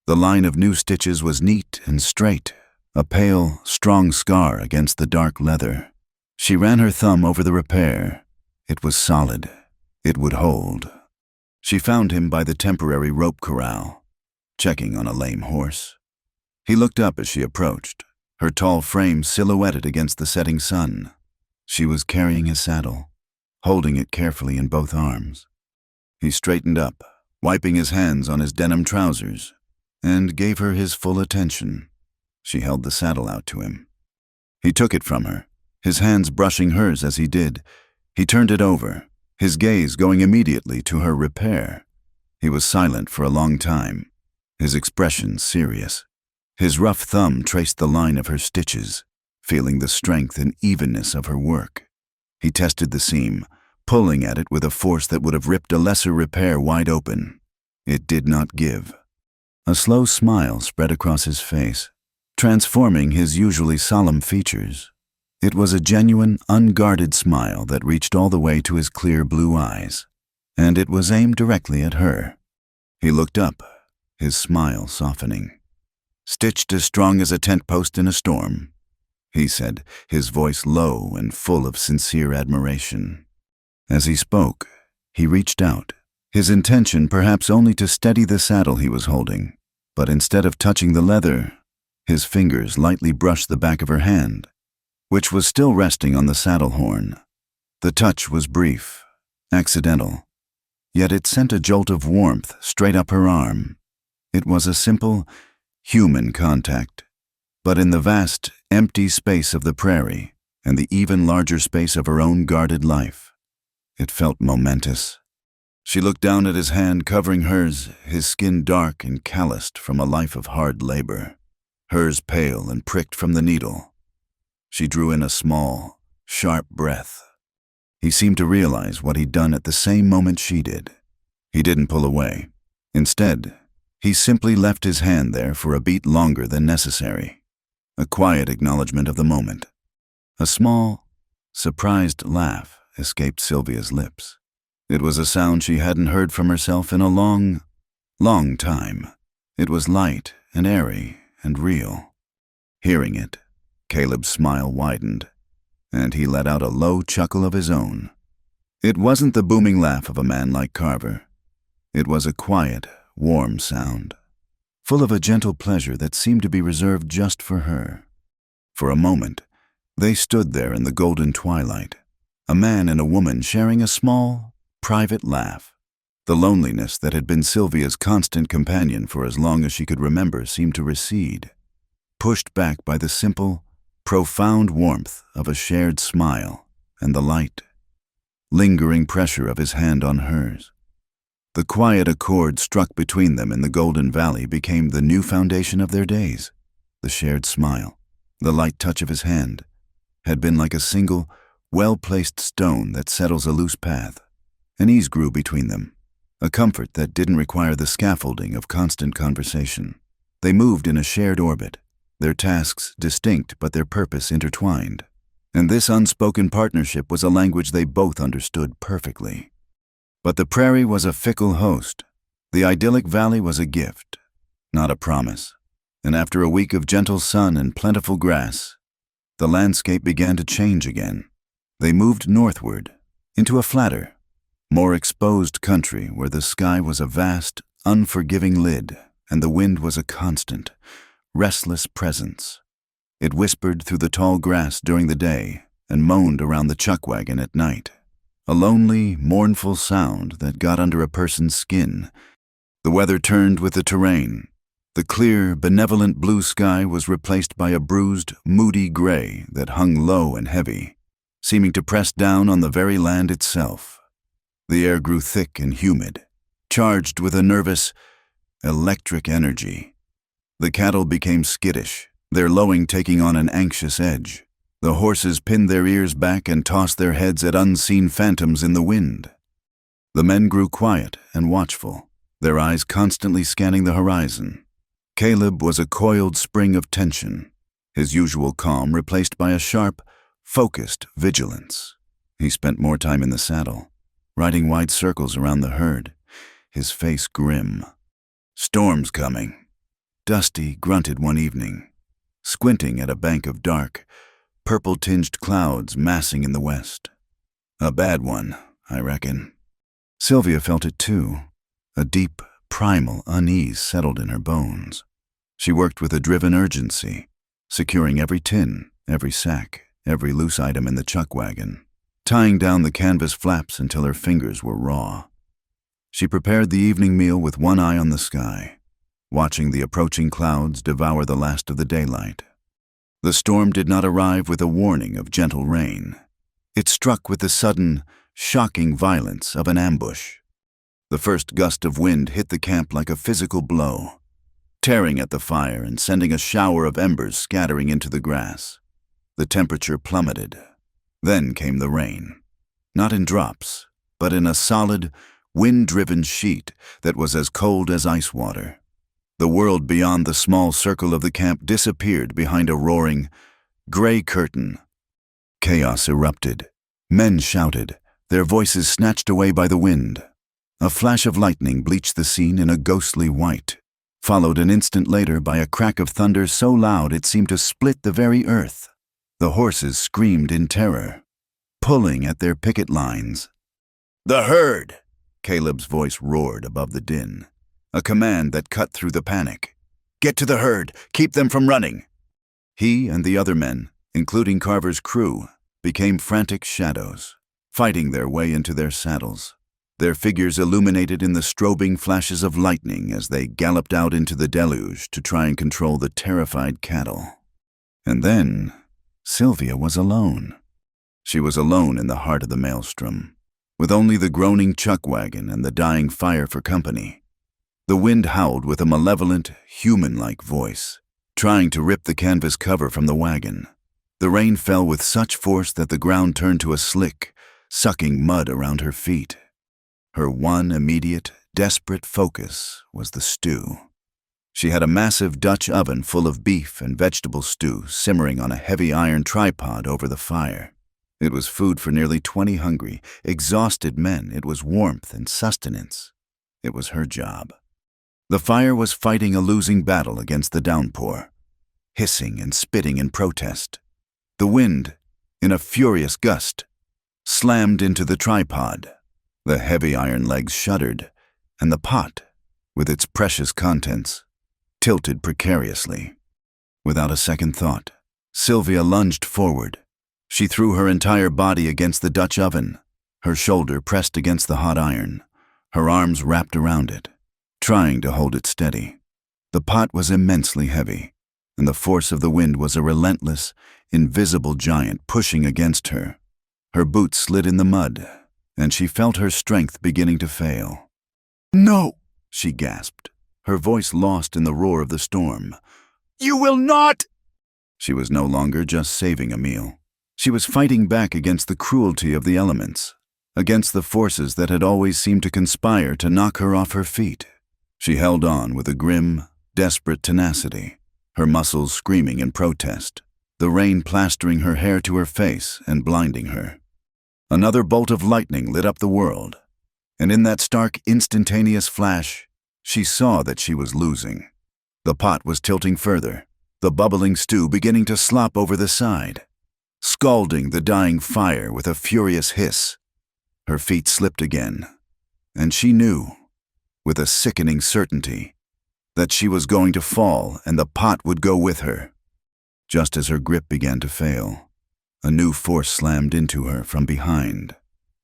The line of new stitches was neat and straight, a pale, strong scar against the dark leather. She ran her thumb over the repair. It was solid. It would hold. She found him by the temporary rope corral, checking on a lame horse. He looked up as she approached, her tall frame silhouetted against the setting sun. She was carrying his saddle, holding it carefully in both arms. He straightened up, wiping his hands on his denim trousers, and gave her his full attention. She held the saddle out to him. He took it from her, his hands brushing hers as he did. He turned it over, his gaze going immediately to her repair. He was silent for a long time, his expression serious. His rough thumb traced the line of her stitches, feeling the strength and evenness of her work. He tested the seam, pulling at it with a force that would have ripped a lesser repair wide open. It did not give. A slow smile spread across his face, transforming his usually solemn features. It was a genuine, unguarded smile that reached all the way to his clear blue eyes, and it was aimed directly at her. He looked up, his smile softening. "Stitched as strong as a tent post in a storm," he said, his voice low and full of sincere admiration. As he spoke, he reached out, his intention perhaps only to steady the saddle he was holding, but instead of touching the leather, his fingers lightly brushed the back of her hand, which was still resting on the saddle horn. The touch was brief, accidental, yet it sent a jolt of warmth straight up her arm. It was a simple, human contact. But in the vast, empty space of the prairie, and the even larger space of her own guarded life, it felt momentous. She looked down at his hand covering hers, his skin dark and calloused from a life of hard labor, hers pale and pricked from the needle. She drew in a small, sharp breath. He seemed to realize what he'd done at the same moment she did. He didn't pull away. Instead, he simply left his hand there for a beat longer than necessary. A quiet acknowledgement of the moment. A small, surprised laugh escaped Sylvia's lips. It was a sound she hadn't heard from herself in a long, long time. It was light and airy and real. Hearing it, Caleb's smile widened, and he let out a low chuckle of his own. It wasn't the booming laugh of a man like Carver. It was a quiet, warm sound, full of a gentle pleasure that seemed to be reserved just for her. For a moment, they stood there in the golden twilight, a man and a woman sharing a small, private laugh. The loneliness that had been Sylvia's constant companion for as long as she could remember seemed to recede, pushed back by the simple, profound warmth of a shared smile and the light, lingering pressure of his hand on hers. The quiet accord struck between them in the Golden Valley became the new foundation of their days. The shared smile, the light touch of his hand, had been like a single, well-placed stone that settles a loose path. An ease grew between them, a comfort that didn't require the scaffolding of constant conversation. They moved in a shared orbit, their tasks distinct but their purpose intertwined. And this unspoken partnership was a language they both understood perfectly. But the prairie was a fickle host. The idyllic valley was a gift, not a promise. And after a week of gentle sun and plentiful grass, the landscape began to change again. They moved northward, into a flatter, more exposed country where the sky was a vast, unforgiving lid and the wind was a constant, restless presence. It whispered through the tall grass during the day and moaned around the chuck wagon at night, a lonely, mournful sound that got under a person's skin. The weather turned with the terrain. The clear, benevolent blue sky was replaced by a bruised, moody gray that hung low and heavy, seeming to press down on the very land itself. The air grew thick and humid, charged with a nervous, electric energy. The cattle became skittish, their lowing taking on an anxious edge. The horses pinned their ears back and tossed their heads at unseen phantoms in the wind. The men grew quiet and watchful, their eyes constantly scanning the horizon. Caleb was a coiled spring of tension, his usual calm replaced by a sharp, focused vigilance. He spent more time in the saddle, riding wide circles around the herd, his face grim. "Storm's coming," Dusty grunted one evening, squinting at a bank of dark, purple-tinged clouds massing in the west. "A bad one, I reckon." Sylvia felt it too. A deep, primal unease settled in her bones. She worked with a driven urgency, securing every tin, every sack, every loose item in the chuck wagon, tying down the canvas flaps until her fingers were raw. She prepared the evening meal with one eye on the sky, watching the approaching clouds devour the last of the daylight. The storm did not arrive with a warning of gentle rain. It struck with the sudden, shocking violence of an ambush. The first gust of wind hit the camp like a physical blow, tearing at the fire and sending a shower of embers scattering into the grass. The temperature plummeted. Then came the rain, not in drops, but in a solid, wind-driven sheet that was as cold as ice water. The world beyond the small circle of the camp disappeared behind a roaring, gray curtain. Chaos erupted. Men shouted, their voices snatched away by the wind. A flash of lightning bleached the scene in a ghostly white, followed an instant later by a crack of thunder so loud it seemed to split the very earth. The horses screamed in terror, pulling at their picket lines. "The herd!" Caleb's voice roared above the din, a command that cut through the panic. "Get to the herd! Keep them from running!" He and the other men, including Carver's crew, became frantic shadows, fighting their way into their saddles. their figures illuminated in the strobing flashes of lightning as they galloped out into the deluge to try and control the terrified cattle. And then, Sylvia was alone. She was alone in the heart of the maelstrom, with only the groaning chuck wagon and the dying fire for company. The wind howled with a malevolent, human-like voice, trying to rip the canvas cover from the wagon. The rain fell with such force that the ground turned to a slick, sucking mud around her feet. Her one immediate, desperate focus was the stew. She had a massive Dutch oven full of beef and vegetable stew simmering on a heavy iron tripod over the fire. It was food for nearly 20 hungry, exhausted men. It was warmth and sustenance. It was her job. The fire was fighting a losing battle against the downpour, hissing and spitting in protest. The wind, in a furious gust, slammed into the tripod. The heavy iron legs shuddered, and the pot, with its precious contents, tilted precariously. Without a second thought, Sylvia lunged forward. She threw her entire body against the Dutch oven, her shoulder pressed against the hot iron, her arms wrapped around it, trying to hold it steady. The pot was immensely heavy, and the force of the wind was a relentless, invisible giant pushing against her. Her boots slid in the mud, and she felt her strength beginning to fail. "No!" she gasped, her voice lost in the roar of the storm. "You will not!" She was no longer just saving a meal. She was fighting back against the cruelty of the elements, against the forces that had always seemed to conspire to knock her off her feet. She held on with a grim, desperate tenacity, her muscles screaming in protest, the rain plastering her hair to her face and blinding her. Another bolt of lightning lit up the world, and in that stark, instantaneous flash, she saw that she was losing. The pot was tilting further, the bubbling stew beginning to slop over the side, scalding the dying fire with a furious hiss. Her feet slipped again, and she knew, with a sickening certainty, that she was going to fall and the pot would go with her. Just as her grip began to fail, a new force slammed into her from behind.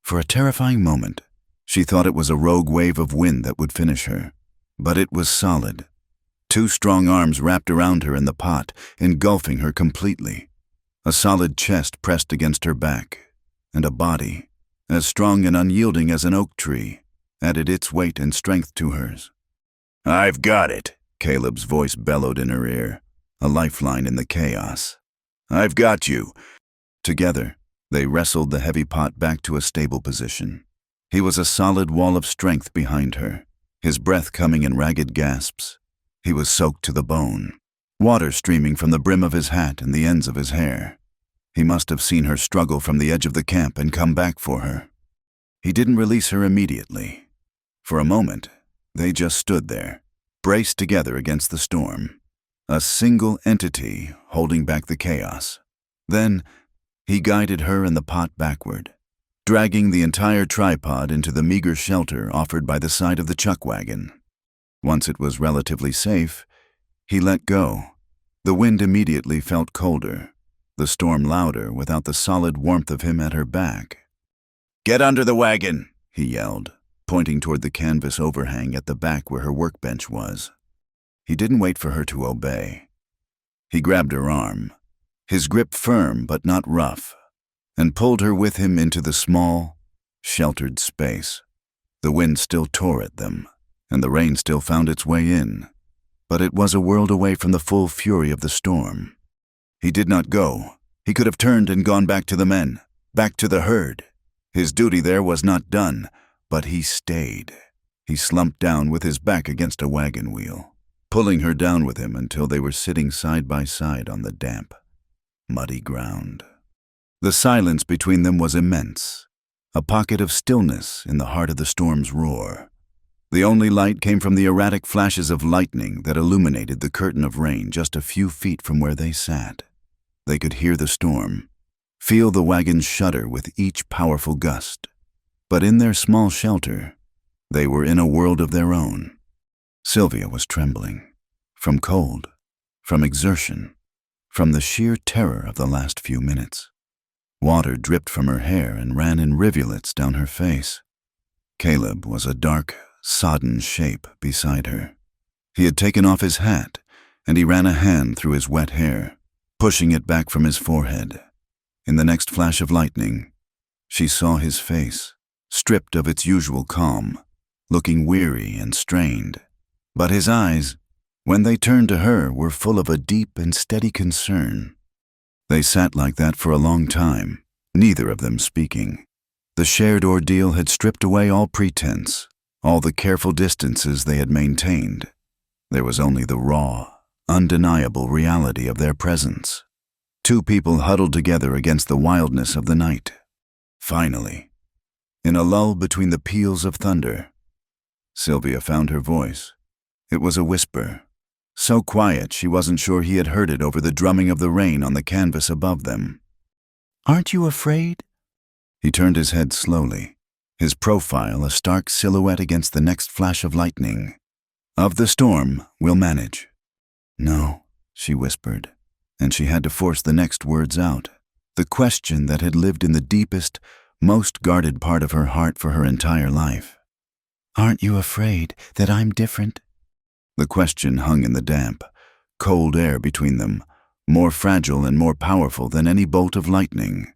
For a terrifying moment, she thought it was a rogue wave of wind that would finish her, but it was solid. Two strong arms wrapped around her in the pot, engulfing her completely. A solid chest pressed against her back, and a body, as strong and unyielding as an oak tree, added its weight and strength to hers. "I've got it," Caleb's voice bellowed in her ear, a lifeline in the chaos. "I've got you." Together, they wrestled the heavy pot back to a stable position. He was a solid wall of strength behind her, his breath coming in ragged gasps. He was soaked to the bone, water streaming from the brim of his hat and the ends of his hair. He must have seen her struggle from the edge of the camp and come back for her. He didn't release her immediately. For a moment, they just stood there, braced together against the storm, a single entity holding back the chaos. Then, he guided her and the pot backward, dragging the entire tripod into the meager shelter offered by the side of the chuck wagon. Once it was relatively safe, he let go. The wind immediately felt colder, the storm louder without the solid warmth of him at her back. "Get under the wagon," he yelled, pointing toward the canvas overhang at the back where her workbench was. He didn't wait for her to obey. He grabbed her arm, his grip firm but not rough, and pulled her with him into the small, sheltered space. The wind still tore at them, and the rain still found its way in, but it was a world away from the full fury of the storm. He did not go. He could have turned and gone back to the men, back to the herd. His duty there was not done, but he stayed. He slumped down with his back against a wagon wheel, pulling her down with him until they were sitting side by side on the damp, muddy ground. The silence between them was immense, a pocket of stillness in the heart of the storm's roar. The only light came from the erratic flashes of lightning that illuminated the curtain of rain just a few feet from where they sat. They could hear the storm, feel the wagon shudder with each powerful gust. But in their small shelter, they were in a world of their own. Sylvia was trembling, from cold, from exertion, from the sheer terror of the last few minutes. Water dripped from her hair and ran in rivulets down her face. Caleb was a dark, sodden shape beside her. He had taken off his hat, and he ran a hand through his wet hair, pushing it back from his forehead. In the next flash of lightning, she saw his face, stripped of its usual calm, looking weary and strained. But his eyes, when they turned to her, were full of a deep and steady concern. They sat like that for a long time, neither of them speaking. The shared ordeal had stripped away all pretense, all the careful distances they had maintained. There was only the raw, undeniable reality of their presence. Two people huddled together against the wildness of the night. Finally, in a lull between the peals of thunder, Sylvia found her voice. It was a whisper, so quiet she wasn't sure he had heard it over the drumming of the rain on the canvas above them. "Aren't you afraid?" He turned his head slowly, his profile a stark silhouette against the next flash of lightning. "Of the storm, we'll manage." "No," she whispered, and she had to force the next words out, the question that had lived in the deepest, most guarded part of her heart for her entire life. "Aren't you afraid that I'm different?" The question hung in the damp, cold air between them, more fragile and more powerful than any bolt of lightning.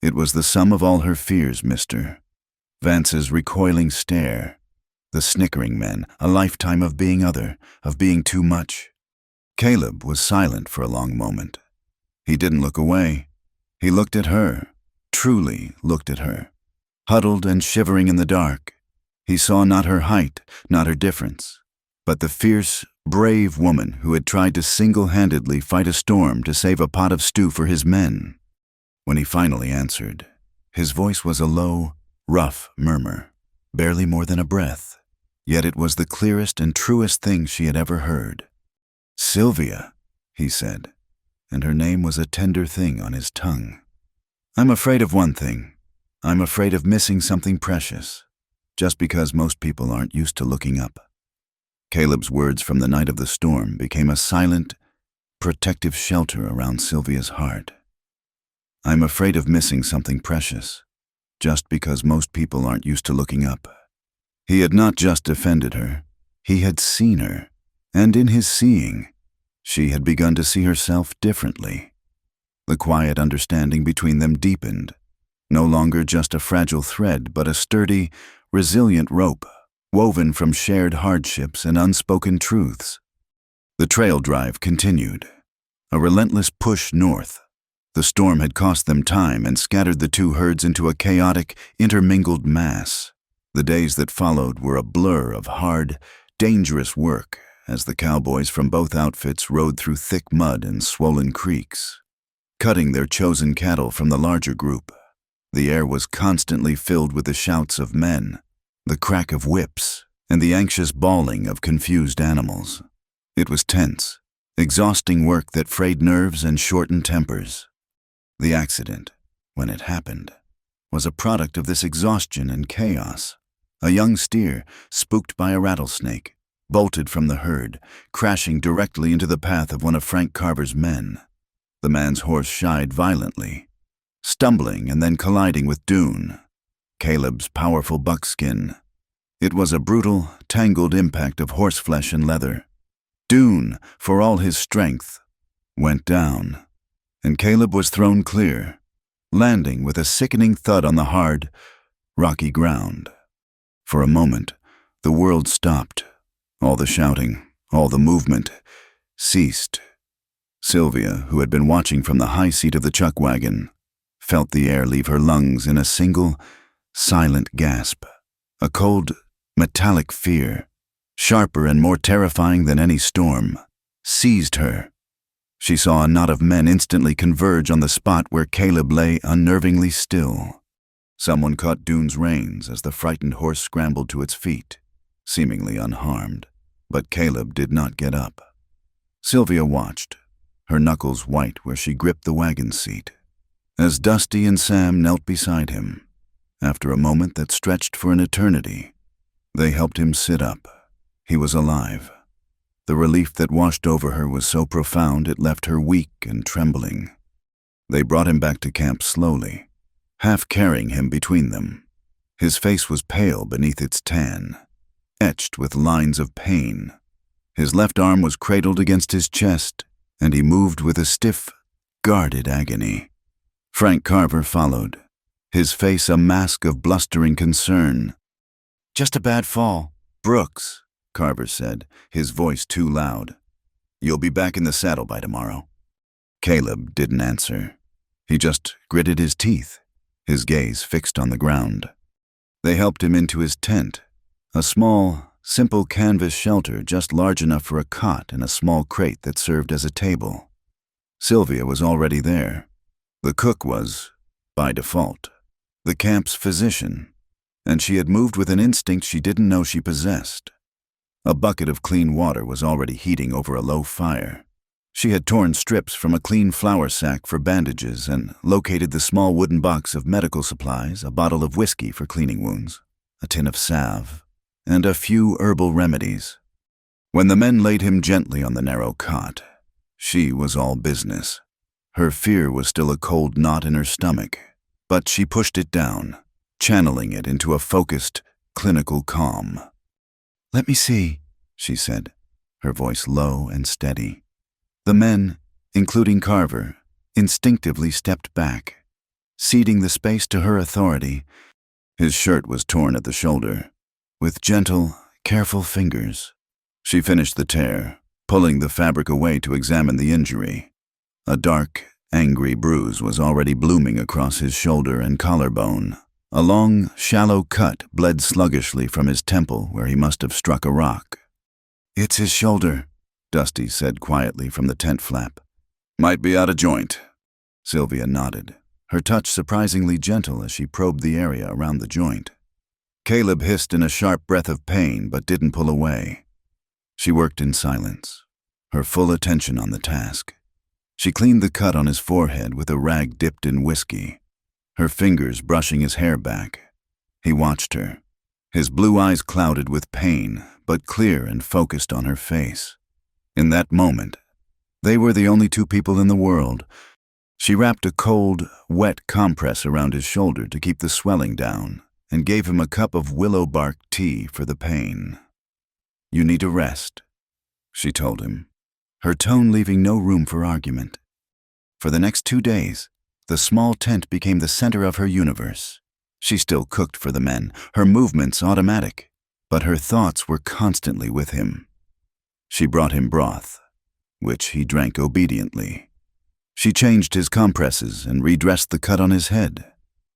It was the sum of all her fears, mister. Vance's recoiling stare, the snickering men, a lifetime of being other, of being too much. Caleb was silent for a long moment. He didn't look away. He looked at her, truly looked at her. Huddled and shivering in the dark, he saw not her height, not her difference, but the fierce, brave woman who had tried to single-handedly fight a storm to save a pot of stew for his men. When he finally answered, his voice was a low, rough murmur, barely more than a breath, yet it was the clearest and truest thing she had ever heard. "Sylvia," he said, and her name was a tender thing on his tongue. "I'm afraid of one thing. I'm afraid of missing something precious, just because most people aren't used to looking up." Caleb's words from the night of the storm became a silent, protective shelter around Sylvia's heart. "I'm afraid of missing something precious, just because most people aren't used to looking up." He had not just defended her, he had seen her, and in his seeing, she had begun to see herself differently. The quiet understanding between them deepened, no longer just a fragile thread, but a sturdy, resilient rope, woven from shared hardships and unspoken truths. The trail drive continued, a relentless push north. The storm had cost them time and scattered the two herds into a chaotic, intermingled mass. The days that followed were a blur of hard, dangerous work as the cowboys from both outfits rode through thick mud and swollen creeks, cutting their chosen cattle from the larger group. The air was constantly filled with the shouts of men, the crack of whips, and the anxious bawling of confused animals. It was tense, exhausting work that frayed nerves and shortened tempers. The accident, when it happened, was a product of this exhaustion and chaos. A young steer, spooked by a rattlesnake, bolted from the herd, crashing directly into the path of one of Frank Carver's men. The man's horse shied violently, stumbling and then colliding with Dune, Caleb's powerful buckskin. It was a brutal, tangled impact of horseflesh and leather. Dune, for all his strength, went down, and Caleb was thrown clear, landing with a sickening thud on the hard, rocky ground. For a moment, the world stopped. All the shouting, all the movement, ceased. Sylvia, who had been watching from the high seat of the chuck wagon, felt the air leave her lungs in a single, silent gasp. A cold, metallic fear, sharper and more terrifying than any storm, seized her. She saw a knot of men instantly converge on the spot where Caleb lay unnervingly still. Someone caught Dune's reins as the frightened horse scrambled to its feet, seemingly unharmed, but Caleb did not get up. Sylvia watched, her knuckles white where she gripped the wagon seat, as Dusty and Sam knelt beside him. After a moment that stretched for an eternity, they helped him sit up. He was alive. The relief that washed over her was so profound it left her weak and trembling. They brought him back to camp slowly, half carrying him between them. His face was pale beneath its tan, etched with lines of pain. His left arm was cradled against his chest, and he moved with a stiff, guarded agony. Frank Carver followed, his face a mask of blustering concern. "Just a bad fall, Brooks," Carver said, his voice too loud. "You'll be back in the saddle by tomorrow." Caleb didn't answer. He just gritted his teeth, his gaze fixed on the ground. They helped him into his tent, a small, simple canvas shelter just large enough for a cot and a small crate that served as a table. Sylvia was already there. The cook was, by default, the camp's physician, and she had moved with an instinct she didn't know she possessed. A bucket of clean water was already heating over a low fire. She had torn strips from a clean flour sack for bandages and located the small wooden box of medical supplies, a bottle of whiskey for cleaning wounds, a tin of salve, and a few herbal remedies. When the men laid him gently on the narrow cot, she was all business. Her fear was still a cold knot in her stomach, but she pushed it down, channeling it into a focused, clinical calm. "Let me see," she said, her voice low and steady. The men, including Carver, instinctively stepped back, ceding the space to her authority. His shirt was torn at the shoulder. With gentle, careful fingers, she finished the tear, pulling the fabric away to examine the injury. A dark, angry bruise was already blooming across his shoulder and collarbone. A long, shallow cut bled sluggishly from his temple where he must have struck a rock. "It's his shoulder," Dusty said quietly from the tent flap. "Might be out of joint." Sylvia nodded, her touch surprisingly gentle as she probed the area around the joint. Caleb hissed in a sharp breath of pain but didn't pull away. She worked in silence, her full attention on the task. She cleaned the cut on his forehead with a rag dipped in whiskey, her fingers brushing his hair back. He watched her, his blue eyes clouded with pain but clear and focused on her face. In that moment, they were the only two people in the world. She wrapped a cold, wet compress around his shoulder to keep the swelling down and gave him a cup of willow bark tea for the pain. "You need a rest," she told him, her tone leaving no room for argument. For the next 2 days, the small tent became the center of her universe. She still cooked for the men, her movements automatic, but her thoughts were constantly with him. She brought him broth, which he drank obediently. She changed his compresses and redressed the cut on his head.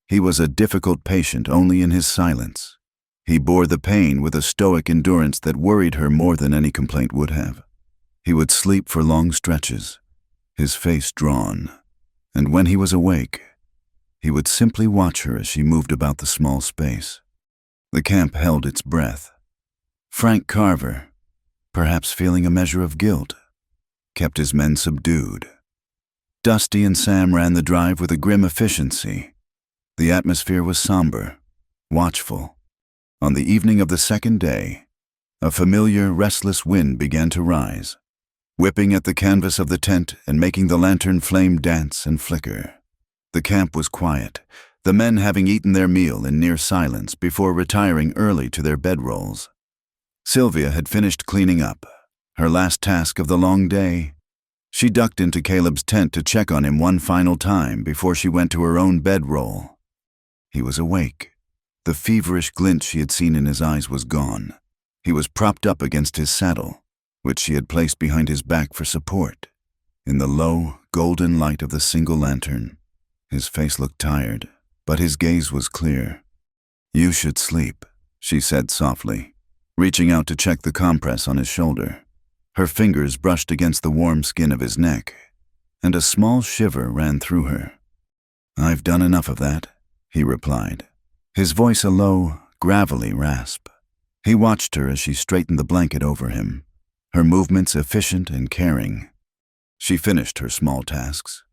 He was a difficult patient only in his silence. He bore the pain with a stoic endurance that worried her more than any complaint would have. He would sleep for long stretches, his face drawn, and when he was awake, he would simply watch her as she moved about the small space. The camp held its breath. Frank Carver, perhaps feeling a measure of guilt, kept his men subdued. Dusty and Sam ran the drive with a grim efficiency. The atmosphere was somber, watchful. On the evening of the second day, a familiar, restless wind began to rise, whipping at the canvas of the tent and making the lantern flame dance and flicker. The camp was quiet, the men having eaten their meal in near silence before retiring early to their bedrolls. Sylvia had finished cleaning up, her last task of the long day. She ducked into Caleb's tent to check on him one final time before she went to her own bedroll. He was awake. The feverish glint she had seen in his eyes was gone. He was propped up against his saddle, which she had placed behind his back for support. In the low, golden light of the single lantern, his face looked tired, but his gaze was clear. "You should sleep," she said softly, reaching out to check the compress on his shoulder. Her fingers brushed against the warm skin of his neck, and a small shiver ran through her. "I've done enough of that," he replied, his voice a low, gravelly rasp. He watched her as she straightened the blanket over him, her movements efficient and caring. She finished her small tasks.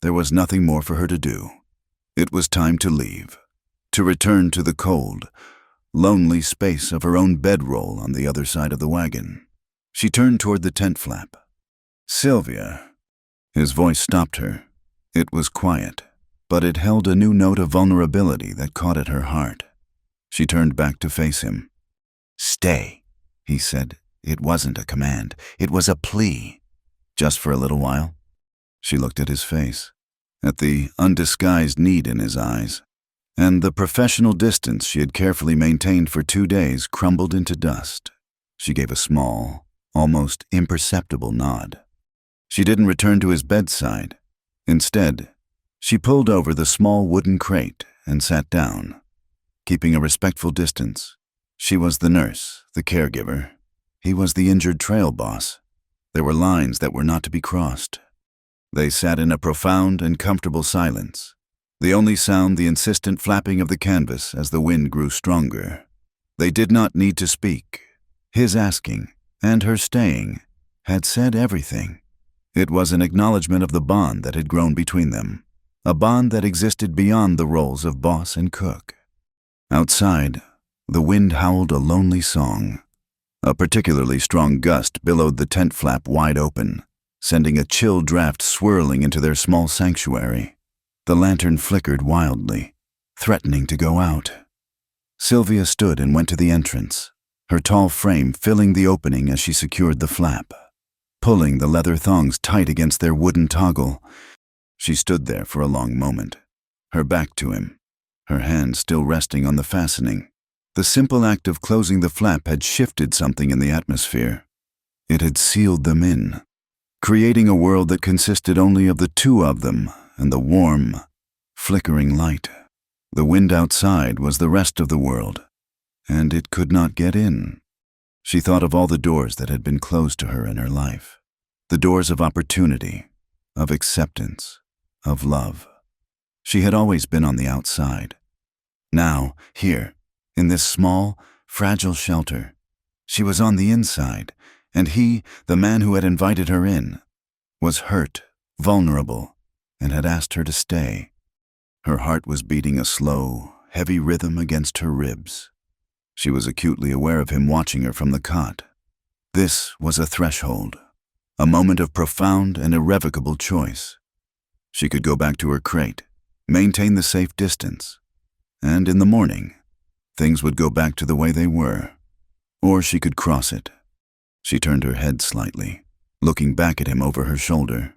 There was nothing more for her to do. It was time to leave, to return to the cold, lonely space of her own bedroll on the other side of the wagon. She turned toward the tent flap. "Sylvia." His voice stopped her. It was quiet, but it held a new note of vulnerability that caught at her heart. She turned back to face him. "Stay," he said. It wasn't a command. It was a plea. "Just for a little while?" She looked at his face, at the undisguised need in his eyes, and the professional distance she had carefully maintained for 2 days crumbled into dust. She gave a small, almost imperceptible nod. She didn't return to his bedside. Instead, she pulled over the small wooden crate and sat down, keeping a respectful distance. She was the nurse, the caregiver. He was the injured trail boss. There were lines that were not to be crossed. They sat in a profound and comfortable silence, the only sound the insistent flapping of the canvas as the wind grew stronger. They did not need to speak. His asking, and her staying, had said everything. It was an acknowledgement of the bond that had grown between them, a bond that existed beyond the roles of boss and cook. Outside, the wind howled a lonely song. A particularly strong gust billowed the tent flap wide open, sending a chill draft swirling into their small sanctuary. The lantern flickered wildly, threatening to go out. Sylvia stood and went to the entrance, her tall frame filling the opening as she secured the flap. Pulling the leather thongs tight against their wooden toggle, she stood there for a long moment, her back to him, her hand still resting on the fastening. The simple act of closing the flap had shifted something in the atmosphere. It had sealed them in, creating a world that consisted only of the two of them and the warm, flickering light. The wind outside was the rest of the world, and it could not get in. She thought of all the doors that had been closed to her in her life, the doors of opportunity, of acceptance, of love. She had always been on the outside. Now, here, in this small, fragile shelter, she was on the inside, and he, the man who had invited her in, was hurt, vulnerable, and had asked her to stay. Her heart was beating a slow, heavy rhythm against her ribs. She was acutely aware of him watching her from the cot. This was a threshold, a moment of profound and irrevocable choice. She could go back to her crate, maintain the safe distance, and in the morning, things would go back to the way they were. Or she could cross it. She turned her head slightly, looking back at him over her shoulder.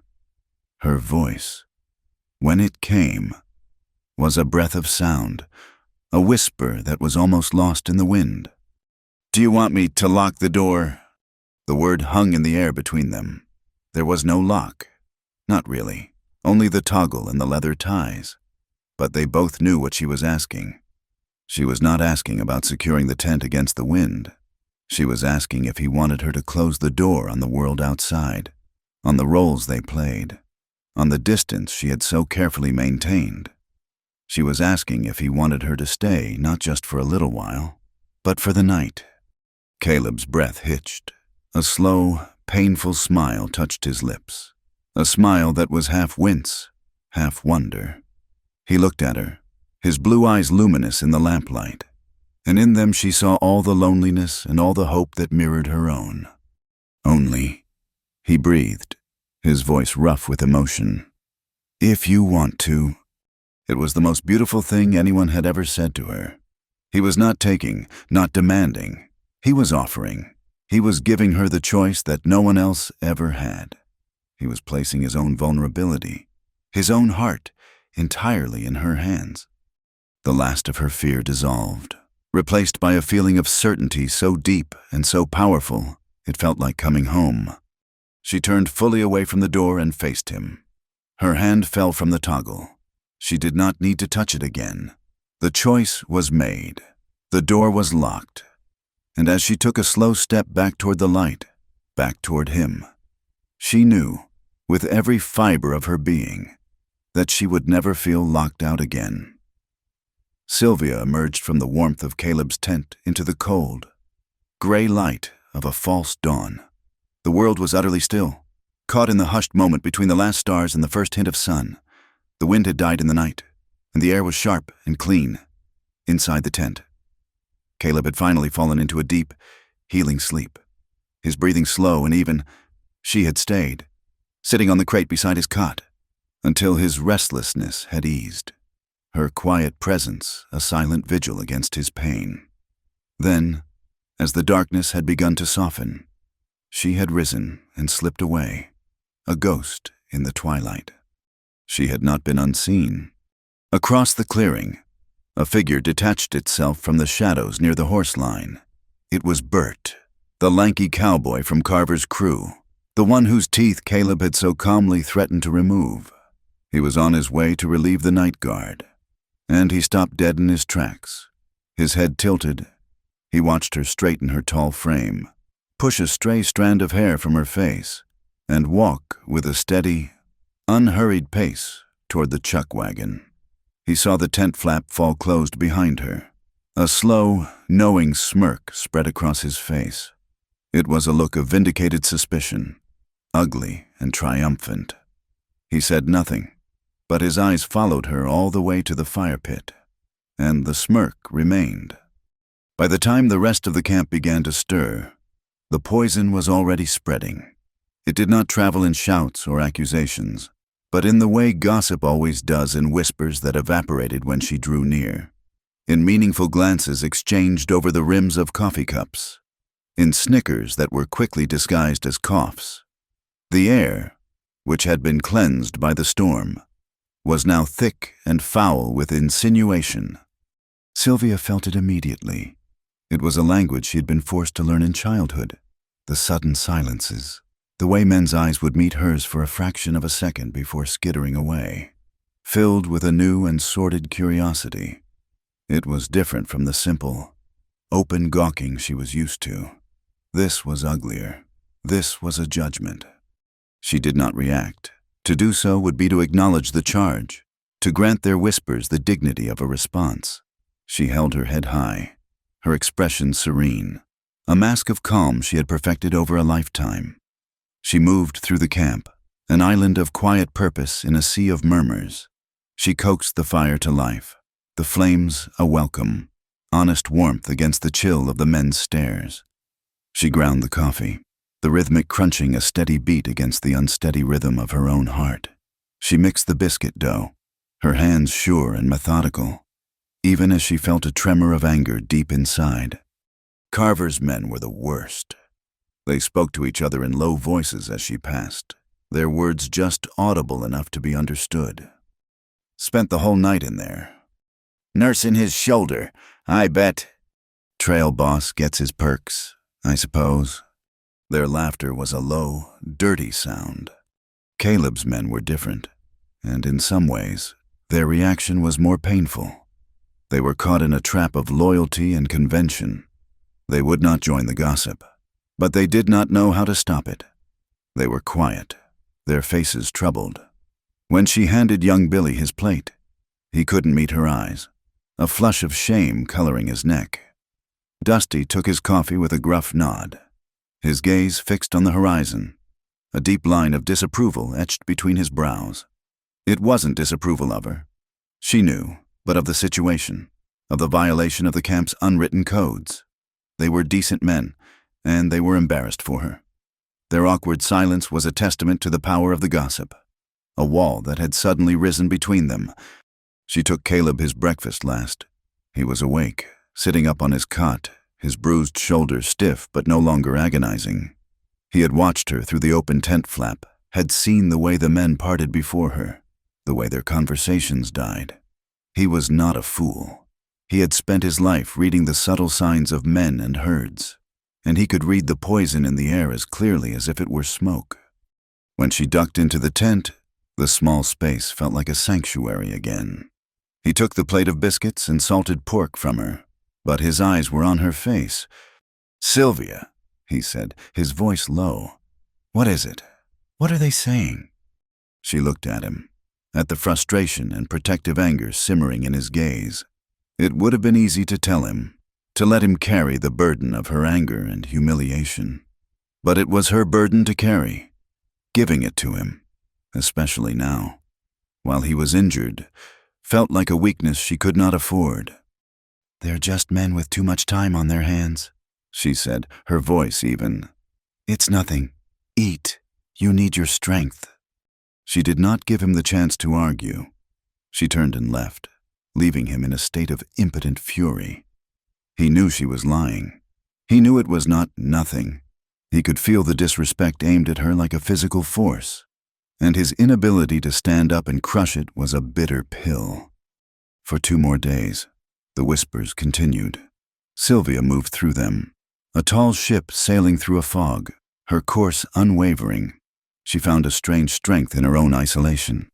Her voice, when it came, was a breath of sound, a whisper that was almost lost in the wind. "Do you want me to lock the door?" The word hung in the air between them. There was no lock. Not really. Only the toggle and the leather ties. But they both knew what she was asking. She was not asking about securing the tent against the wind. She was asking if he wanted her to close the door on the world outside, on the roles they played, on the distance she had so carefully maintained. She was asking if he wanted her to stay not just for a little while, but for the night. Caleb's breath hitched. A slow, painful smile touched his lips, a smile that was half wince, half wonder. He looked at her, his blue eyes luminous in the lamplight, and in them she saw all the loneliness and all the hope that mirrored her own. "Only," he breathed, his voice rough with emotion, "if you want to." It was the most beautiful thing anyone had ever said to her. He was not taking, not demanding. He was offering. He was giving her the choice that no one else ever had. He was placing his own vulnerability, his own heart, entirely in her hands. The last of her fear dissolved, replaced by a feeling of certainty so deep and so powerful, it felt like coming home. She turned fully away from the door and faced him. Her hand fell from the toggle. She did not need to touch it again. The choice was made. The door was locked. And as she took a slow step back toward the light, back toward him, she knew, with every fiber of her being, that she would never feel locked out again. Sylvia emerged from the warmth of Caleb's tent into the cold, gray light of a false dawn. The world was utterly still, caught in the hushed moment between the last stars and the first hint of sun. The wind had died in the night, and the air was sharp and clean. Inside the tent, Caleb had finally fallen into a deep, healing sleep. His breathing slow and even, she had stayed, sitting on the crate beside his cot, until his restlessness had eased. her quiet presence a silent vigil against his pain. Then, as the darkness had begun to soften, she had risen and slipped away, a ghost in the twilight. She had not been unseen. Across the clearing, a figure detached itself from the shadows near the horse line. It was Bert, the lanky cowboy from Carver's crew, the one whose teeth Caleb had so calmly threatened to remove. He was on his way to relieve the night guard, and he stopped dead in his tracks. His head tilted, he watched her straighten her tall frame, push a stray strand of hair from her face, and walk with a steady, unhurried pace toward the chuck wagon. He saw the tent flap fall closed behind her. A slow, knowing smirk spread across his face. It was a look of vindicated suspicion, ugly and triumphant. He said nothing, but his eyes followed her all the way to the fire pit, and the smirk remained. By the time the rest of the camp began to stir, the poison was already spreading. It did not travel in shouts or accusations, but in the way gossip always does in whispers that evaporated when she drew near, in meaningful glances exchanged over the rims of coffee cups, in snickers that were quickly disguised as coughs. The air, which had been cleansed by the storm, was now thick and foul with insinuation. Sylvia felt it immediately. It was a language she had been forced to learn in childhood. The sudden silences, the way men's eyes would meet hers for a fraction of a second before skittering away, filled with a new and sordid curiosity. It was different from the simple, open gawking she was used to. This was uglier. This was a judgment. She did not react. To do so would be to acknowledge the charge, to grant their whispers the dignity of a response. She held her head high, her expression serene, a mask of calm she had perfected over a lifetime. She moved through the camp, an island of quiet purpose in a sea of murmurs. She coaxed the fire to life, the flames a welcome, honest warmth against the chill of the men's stares. She ground the coffee, the rhythmic crunching a steady beat against the unsteady rhythm of her own heart. She mixed the biscuit dough, her hands sure and methodical, even as she felt a tremor of anger deep inside. Carver's men were the worst. They spoke to each other in low voices as she passed, their words just audible enough to be understood. Spent the whole night in there. Nursing his shoulder, I bet. Trail boss gets his perks, I suppose. Their laughter was a low, dirty sound. Caleb's men were different, and in some ways, their reaction was more painful. They were caught in a trap of loyalty and convention. They would not join the gossip, but they did not know how to stop it. They were quiet, their faces troubled. When she handed young Billy his plate, he couldn't meet her eyes, a flush of shame coloring his neck. Dusty took his coffee with a gruff nod, his gaze fixed on the horizon, a deep line of disapproval etched between his brows. It wasn't disapproval of her. She knew, but of the situation, of the violation of the camp's unwritten codes. They were decent men, and they were embarrassed for her. Their awkward silence was a testament to the power of the gossip, a wall that had suddenly risen between them. She took Caleb his breakfast last. He was awake, sitting up on his cot, his bruised shoulder stiff but no longer agonizing. He had watched her through the open tent flap, had seen the way the men parted before her, the way their conversations died. He was not a fool. He had spent his life reading the subtle signs of men and herds, and he could read the poison in the air as clearly as if it were smoke. When she ducked into the tent, the small space felt like a sanctuary again. He took the plate of biscuits and salted pork from her, but his eyes were on her face. "Sylvia," he said, his voice low. "What is it? What are they saying?" She looked at him, at the frustration and protective anger simmering in his gaze. It would have been easy to tell him, to let him carry the burden of her anger and humiliation. But it was her burden to carry, giving it to him, especially now, while he was injured, felt like a weakness she could not afford. "They're just men with too much time on their hands," she said, her voice even. "It's nothing. Eat. You need your strength." She did not give him the chance to argue. She turned and left. leaving him in a state of impotent fury. He knew she was lying. He knew it was not nothing. He could feel the disrespect aimed at her like a physical force, and his inability to stand up and crush it was a bitter pill. For 2 more days, the whispers continued. Sylvia moved through them, a tall ship sailing through a fog, her course unwavering. She found a strange strength in her own isolation.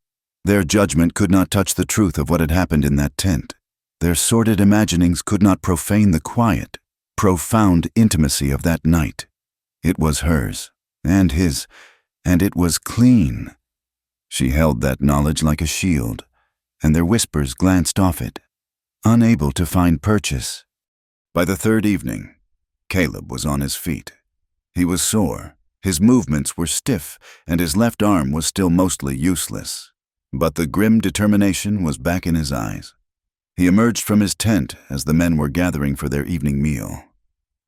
Their judgment could not touch the truth of what had happened in that tent. Their sordid imaginings could not profane the quiet, profound intimacy of that night. It was hers, and his, and it was clean. She held that knowledge like a shield, and their whispers glanced off it, unable to find purchase. By the 3rd evening, Caleb was on his feet. He was sore, his movements were stiff, and his left arm was still mostly useless. But the grim determination was back in his eyes. He emerged from his tent as the men were gathering for their evening meal.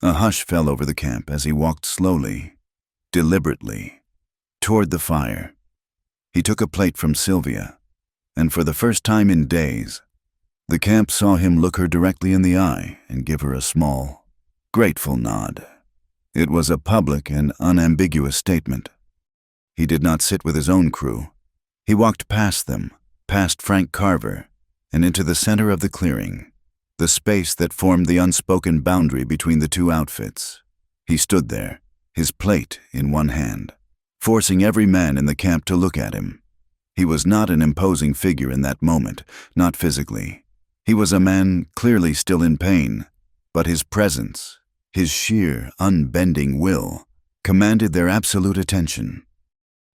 A hush fell over the camp as he walked slowly, deliberately, toward the fire. He took a plate from Sylvia, and for the first time in days, the camp saw him look her directly in the eye and give her a small, grateful nod. It was a public and unambiguous statement. He did not sit with his own crew. He walked past them, past Frank Carver, and into the center of the clearing, the space that formed the unspoken boundary between the 2 outfits. He stood there, his plate in one hand, forcing every man in the camp to look at him. He was not an imposing figure in that moment, not physically. He was a man clearly still in pain, but his presence, his sheer, unbending will, commanded their absolute attention.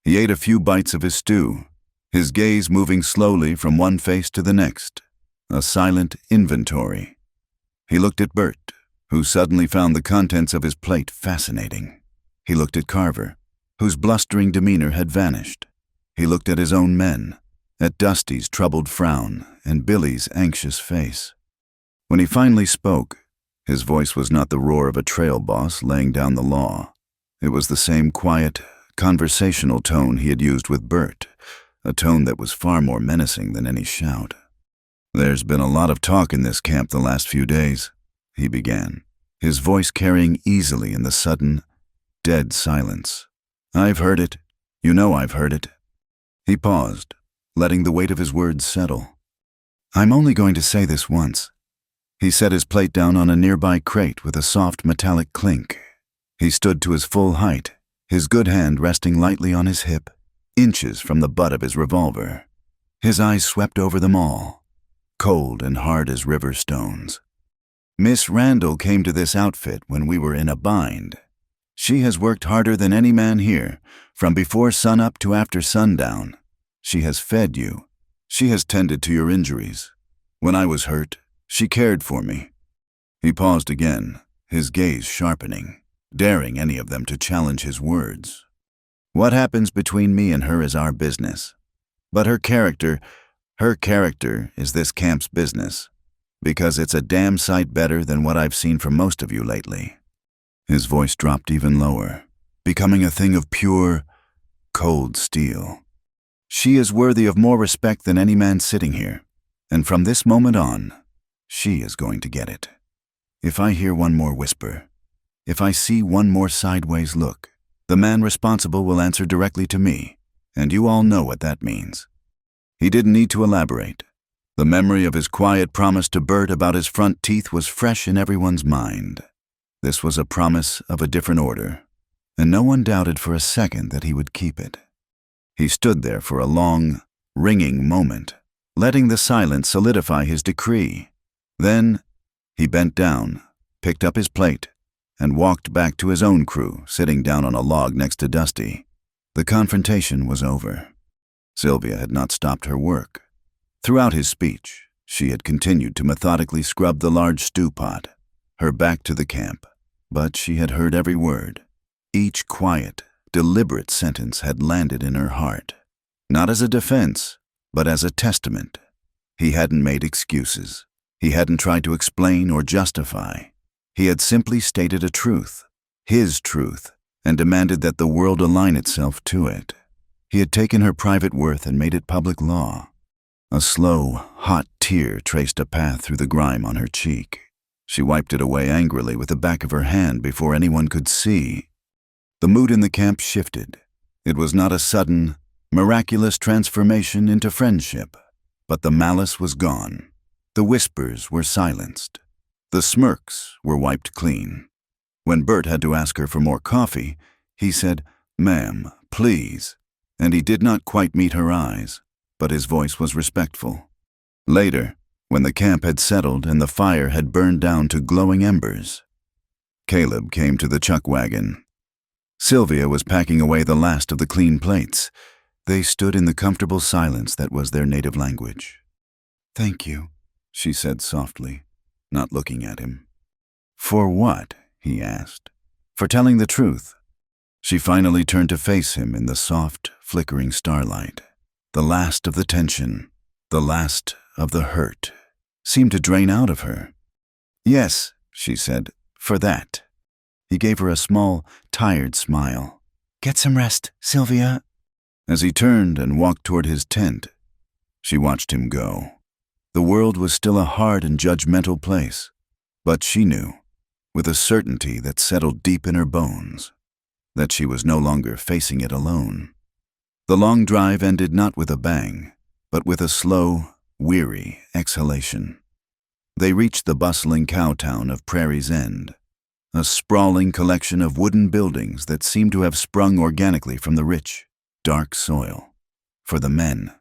He ate a few bites of his stew, his gaze moving slowly from one face to the next, a silent inventory. He looked at Bert, who suddenly found the contents of his plate fascinating. He looked at Carver, whose blustering demeanor had vanished. He looked at his own men, at Dusty's troubled frown and Billy's anxious face. When he finally spoke, his voice was not the roar of a trail boss laying down the law. It was the same quiet, conversational tone he had used with Bert, a tone that was far more menacing than any shout. "There's been a lot of talk in this camp the last few days," he began, his voice carrying easily in the sudden, dead silence. "I've heard it. You know I've heard it." He paused, letting the weight of his words settle. "I'm only going to say this once." He set his plate down on a nearby crate with a soft metallic clink. He stood to his full height, his good hand resting lightly on his hip, inches from the butt of his revolver. His eyes swept over them all, cold and hard as river stones. "Miss Randall came to this outfit when we were in a bind. She has worked harder than any man here, from before sunup to after sundown. She has fed you. She has tended to your injuries. When I was hurt, she cared for me." He paused again, his gaze sharpening, daring any of them to challenge his words. "What happens between me and her is our business. But her character is this camp's business, because it's a damn sight better than what I've seen from most of you lately." His voice dropped even lower, becoming a thing of pure, cold steel. "She is worthy of more respect than any man sitting here, and from this moment on, she is going to get it. If I hear one more whisper, if I see one more sideways look, the man responsible will answer directly to me, and you all know what that means." He didn't need to elaborate. The memory of his quiet promise to Bert about his front teeth was fresh in everyone's mind. This was a promise of a different order, and no one doubted for a second that he would keep it. He stood there for a long, ringing moment, letting the silence solidify his decree. Then he bent down, picked up his plate, and walked back to his own crew, sitting down on a log next to Dusty. The confrontation was over. Sylvia had not stopped her work. Throughout his speech, she had continued to methodically scrub the large stew pot, her back to the camp, but she had heard every word. Each quiet, deliberate sentence had landed in her heart, not as a defense, but as a testament. He hadn't made excuses. He hadn't tried to explain or justify. He had simply stated a truth, his truth, and demanded that the world align itself to it. He had taken her private worth and made it public law. A slow, hot tear traced a path through the grime on her cheek. She wiped it away angrily with the back of her hand before anyone could see. The mood in the camp shifted. It was not a sudden, miraculous transformation into friendship, but the malice was gone. The whispers were silenced. The smirks were wiped clean. When Bert had to ask her for more coffee, he said, "Ma'am, please," and he did not quite meet her eyes, but his voice was respectful. Later, when the camp had settled and the fire had burned down to glowing embers, Caleb came to the chuck wagon. Sylvia was packing away the last of the clean plates. They stood in the comfortable silence that was their native language. "Thank you," she said softly, not looking at him. "For what?" he asked. "For telling the truth." She finally turned to face him in the soft, flickering starlight. The last of the tension, the last of the hurt, seemed to drain out of her. "Yes," she said, "for that." He gave her a small, tired smile. "Get some rest, Sylvia." As he turned and walked toward his tent, she watched him go. The world was still a hard and judgmental place, but she knew, with a certainty that settled deep in her bones, that she was no longer facing it alone. The long drive ended not with a bang, but with a slow, weary exhalation. They reached the bustling cow town of Prairie's End, a sprawling collection of wooden buildings that seemed to have sprung organically from the rich, dark soil. For the men,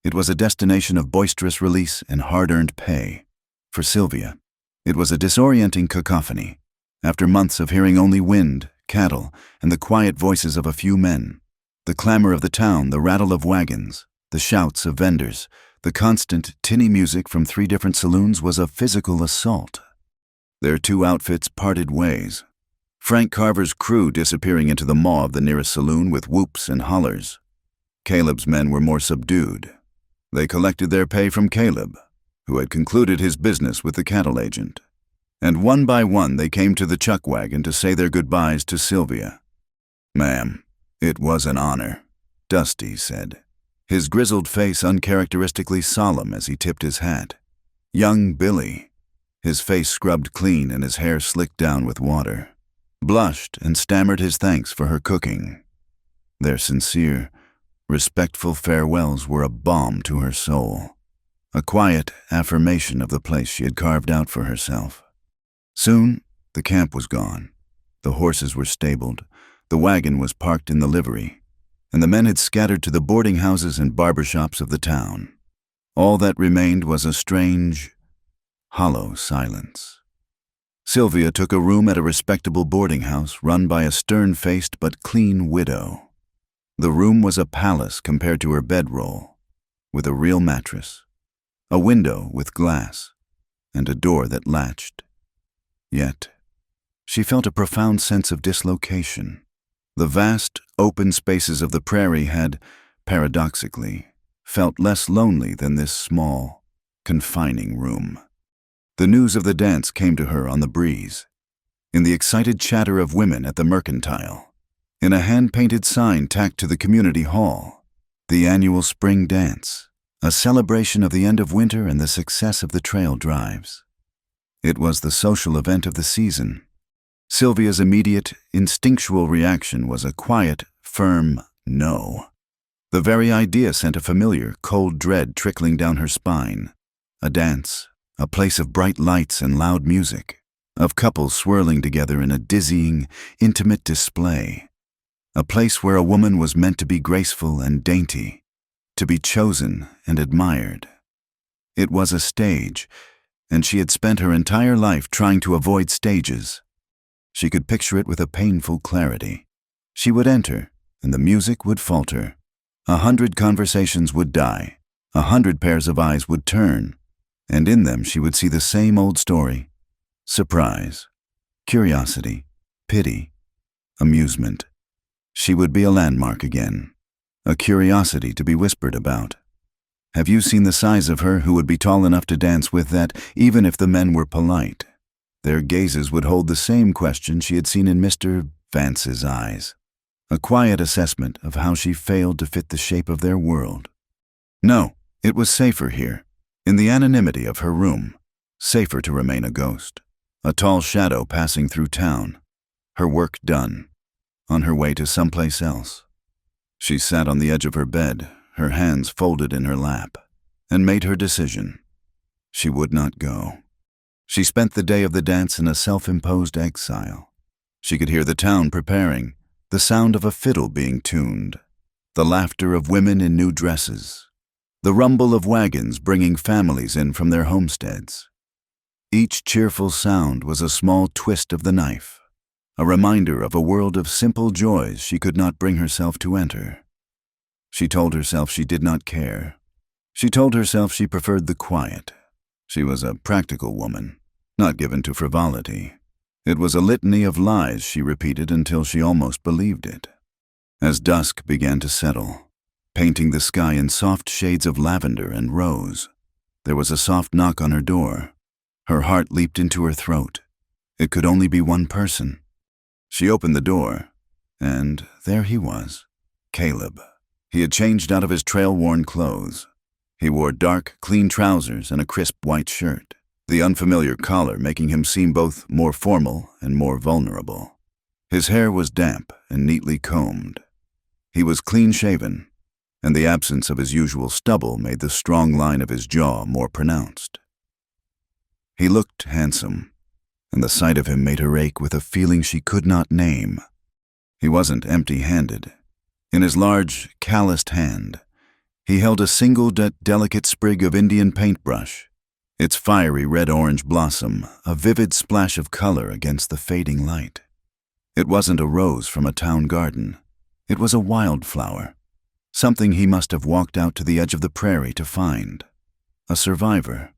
it was a destination of boisterous release and hard-earned pay. For Sylvia, it was a disorienting cacophony. After months of hearing only wind, cattle, and the quiet voices of a few men, the clamor of the town, the rattle of wagons, the shouts of vendors, the constant tinny music from 3 different saloons was a physical assault. Their 2 outfits parted ways. Frank Carver's crew disappearing into the maw of the nearest saloon with whoops and hollers. Caleb's men were more subdued. They collected their pay from Caleb, who had concluded his business with the cattle agent. And one by one they came to the chuck wagon to say their goodbyes to Sylvia. "Ma'am, it was an honor," Dusty said, his grizzled face uncharacteristically solemn as he tipped his hat. Young Billy, his face scrubbed clean and his hair slicked down with water, blushed and stammered his thanks for her cooking. Their sincere, respectful farewells were a balm to her soul, a quiet affirmation of the place she had carved out for herself. Soon, the camp was gone. The horses were stabled, the wagon was parked in the livery, and the men had scattered to the boarding houses and barber shops of the town. All that remained was a strange, hollow silence. Sylvia took a room at a respectable boarding house run by a stern-faced but clean widow. The room was a palace compared to her bedroll, with a real mattress, a window with glass, and a door that latched. Yet, she felt a profound sense of dislocation. The vast, open spaces of the prairie had, paradoxically, felt less lonely than this small, confining room. The news of the dance came to her on the breeze, in the excited chatter of women at the mercantile, in a hand-painted sign tacked to the community hall, the annual spring dance, a celebration of the end of winter and the success of the trail drives. It was the social event of the season. Sylvia's immediate, instinctual reaction was a quiet, firm no. The very idea sent a familiar, cold dread trickling down her spine. A dance, a place of bright lights and loud music, of couples swirling together in a dizzying, intimate display. A place where a woman was meant to be graceful and dainty, to be chosen and admired. It was a stage, and she had spent her entire life trying to avoid stages. She could picture it with a painful clarity. She would enter, and the music would falter. 100 conversations would die. 100 pairs of eyes would turn, and in them she would see the same old story: surprise, curiosity, pity, amusement. She would be a landmark again, a curiosity to be whispered about. Have you seen the size of her who would be tall enough to dance with that, even if the men were polite? Their gazes would hold the same question she had seen in Mr. Vance's eyes, a quiet assessment of how she failed to fit the shape of their world. No, It was safer here, in the anonymity of her room, safer to remain a ghost, a tall shadow passing through town, her work done, on her way to someplace else. She sat on the edge of her bed, her hands folded in her lap, and made her decision. She would not go. She spent the day of the dance in a self-imposed exile. She could hear the town preparing, the sound of a fiddle being tuned, the laughter of women in new dresses, the rumble of wagons bringing families in from their homesteads. Each cheerful sound was a small twist of the knife, a reminder of a world of simple joys she could not bring herself to enter. She told herself she did not care. She told herself she preferred the quiet. She was a practical woman, not given to frivolity. It was a litany of lies she repeated until she almost believed it. As dusk began to settle, painting the sky in soft shades of lavender and rose, there was a soft knock on her door. Her heart leaped into her throat. It could only be one person. She opened the door, and there he was, Caleb. He had changed out of his trail-worn clothes. He wore dark, clean trousers and a crisp white shirt, the unfamiliar collar making him seem both more formal and more vulnerable. His hair was damp and neatly combed. He was clean-shaven, and the absence of his usual stubble made the strong line of his jaw more pronounced. He looked handsome, and the sight of him made her ache with a feeling she could not name. He wasn't empty-handed. In his large, calloused hand, he held a single delicate sprig of Indian paintbrush, its fiery red-orange blossom a vivid splash of color against the fading light. It wasn't a rose from a town garden. It was a wildflower, something he must have walked out to the edge of the prairie to find. A survivor,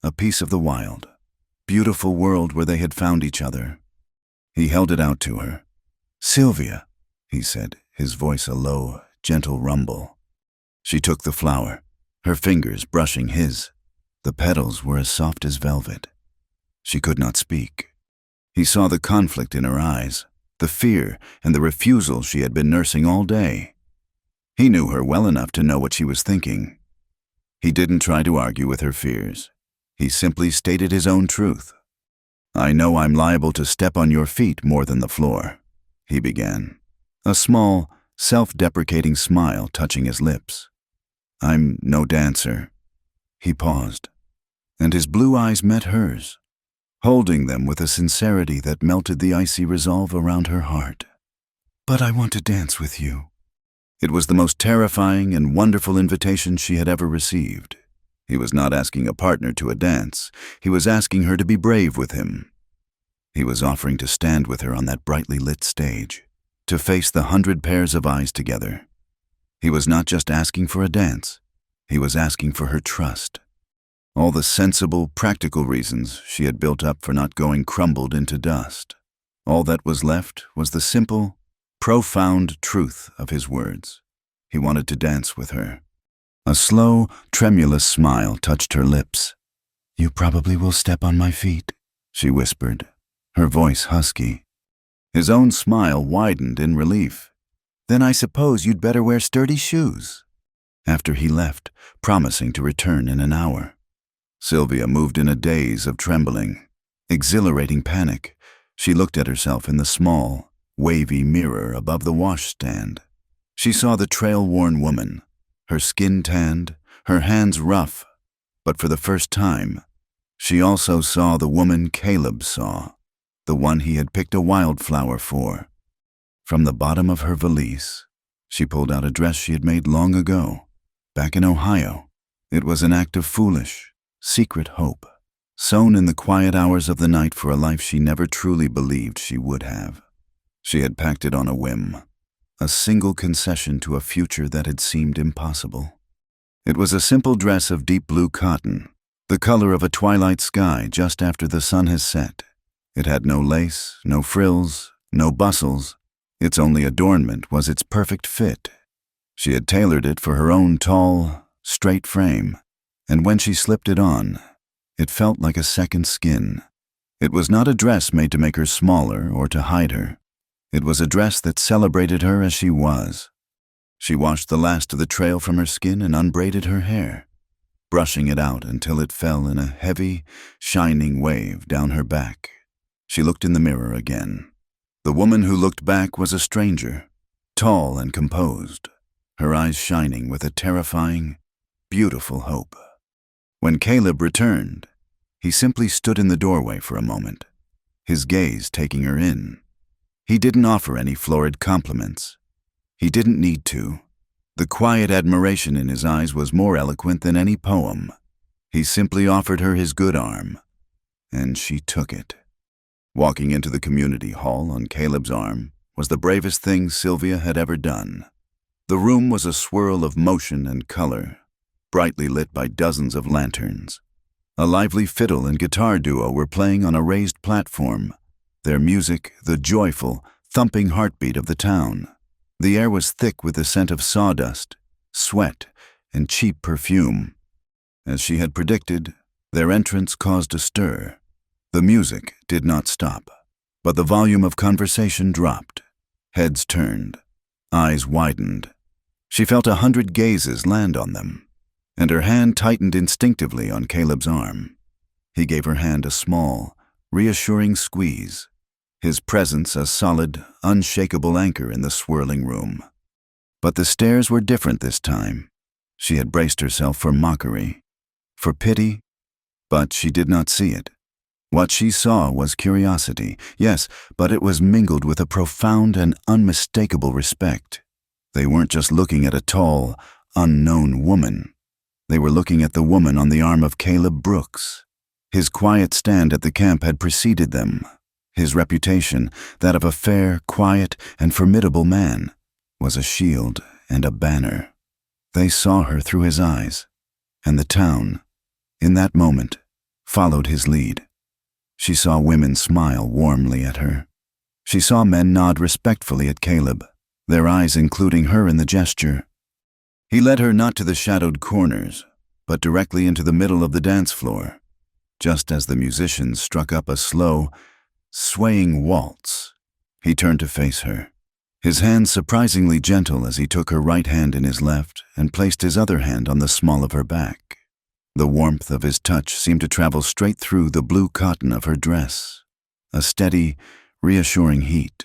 a piece of the wild, beautiful world where they had found each other. He held it out to her. "Sylvia," he said, his voice a low, gentle rumble. She took the flower, her fingers brushing his. The petals were as soft as velvet. She could not speak. He saw the conflict in her eyes, the fear and the refusal she had been nursing all day. He knew her well enough to know what she was thinking. He didn't try to argue with her fears. He simply stated his own truth. "I know I'm liable to step on your feet more than the floor," he began, a small, self-deprecating smile touching his lips. "I'm no dancer." He paused, and his blue eyes met hers, holding them with a sincerity that melted the icy resolve around her heart. "But I want to dance with you." It was the most terrifying and wonderful invitation she had ever received. He was not asking a partner to a dance. He was asking her to be brave with him. He was offering to stand with her on that brightly lit stage, to face the 100 pairs of eyes together. He was not just asking for a dance. He was asking for her trust. All the sensible, practical reasons she had built up for not going crumbled into dust. All that was left was the simple, profound truth of his words. He wanted to dance with her. A slow, tremulous smile touched her lips. "You probably will step on my feet," she whispered, her voice husky. His own smile widened in relief. "Then I suppose you'd better wear sturdy shoes." After he left, promising to return in an hour. Sylvia moved in a daze of trembling, exhilarating panic. She looked at herself in the small, wavy mirror above the washstand. She saw the trail-worn woman, her skin tanned, her hands rough, but for the first time, she also saw the woman Caleb saw, the one he had picked a wildflower for. From the bottom of her valise, she pulled out a dress she had made long ago, back in Ohio. It was an act of foolish, secret hope, sown in the quiet hours of the night for a life she never truly believed she would have. She had packed it on a whim, a single concession to a future that had seemed impossible. It was a simple dress of deep blue cotton, the color of a twilight sky just after the sun has set. It had no lace, no frills, no bustles. Its only adornment was its perfect fit. She had tailored it for her own tall, straight frame, and when she slipped it on, it felt like a second skin. It was not a dress made to make her smaller or to hide her. It was a dress that celebrated her as she was. She washed the last of the trail from her skin and unbraided her hair. brushing it out until it fell in a heavy, shining wave down her back. She looked in the mirror again. The woman who looked back was a stranger, tall and composed, her eyes shining with a terrifying, beautiful hope. When Caleb returned, he simply stood in the doorway for a moment, his gaze taking her in. He didn't offer any florid compliments. He didn't need to. The quiet admiration in his eyes was more eloquent than any poem. He simply offered her his good arm, and she took it. Walking into the community hall on Caleb's arm was the bravest thing Sylvia had ever done. The room was a swirl of motion and color, brightly lit by dozens of lanterns. A lively fiddle and guitar duo were playing on a raised platform, their music the joyful, thumping heartbeat of the town. The air was thick with the scent of sawdust, sweat, and cheap perfume. As she had predicted, their entrance caused a stir. The music did not stop, but the volume of conversation dropped. Heads turned, eyes widened. She felt 100 gazes land on them, and her hand tightened instinctively on Caleb's arm. He gave her hand a small, reassuring squeeze, his presence a solid, unshakable anchor in the swirling room. But the stares were different this time. She had braced herself for mockery, for pity, but she did not see it. What she saw was curiosity, yes, but it was mingled with a profound and unmistakable respect. They weren't just looking at a tall, unknown woman. They were looking at the woman on the arm of Caleb Brooks. His quiet stand at the camp had preceded them. His reputation, that of a fair, quiet, and formidable man, was a shield and a banner. They saw her through his eyes, and the town, in that moment, followed his lead. She saw women smile warmly at her. She saw men nod respectfully at Caleb, their eyes including her in the gesture. He led her not to the shadowed corners, but directly into the middle of the dance floor, just as the musicians struck up a slow, swaying waltz. He turned to face her, his hand surprisingly gentle as he took her right hand in his left and placed his other hand on the small of her back. The warmth of his touch seemed to travel straight through the blue cotton of her dress, a steady, reassuring heat.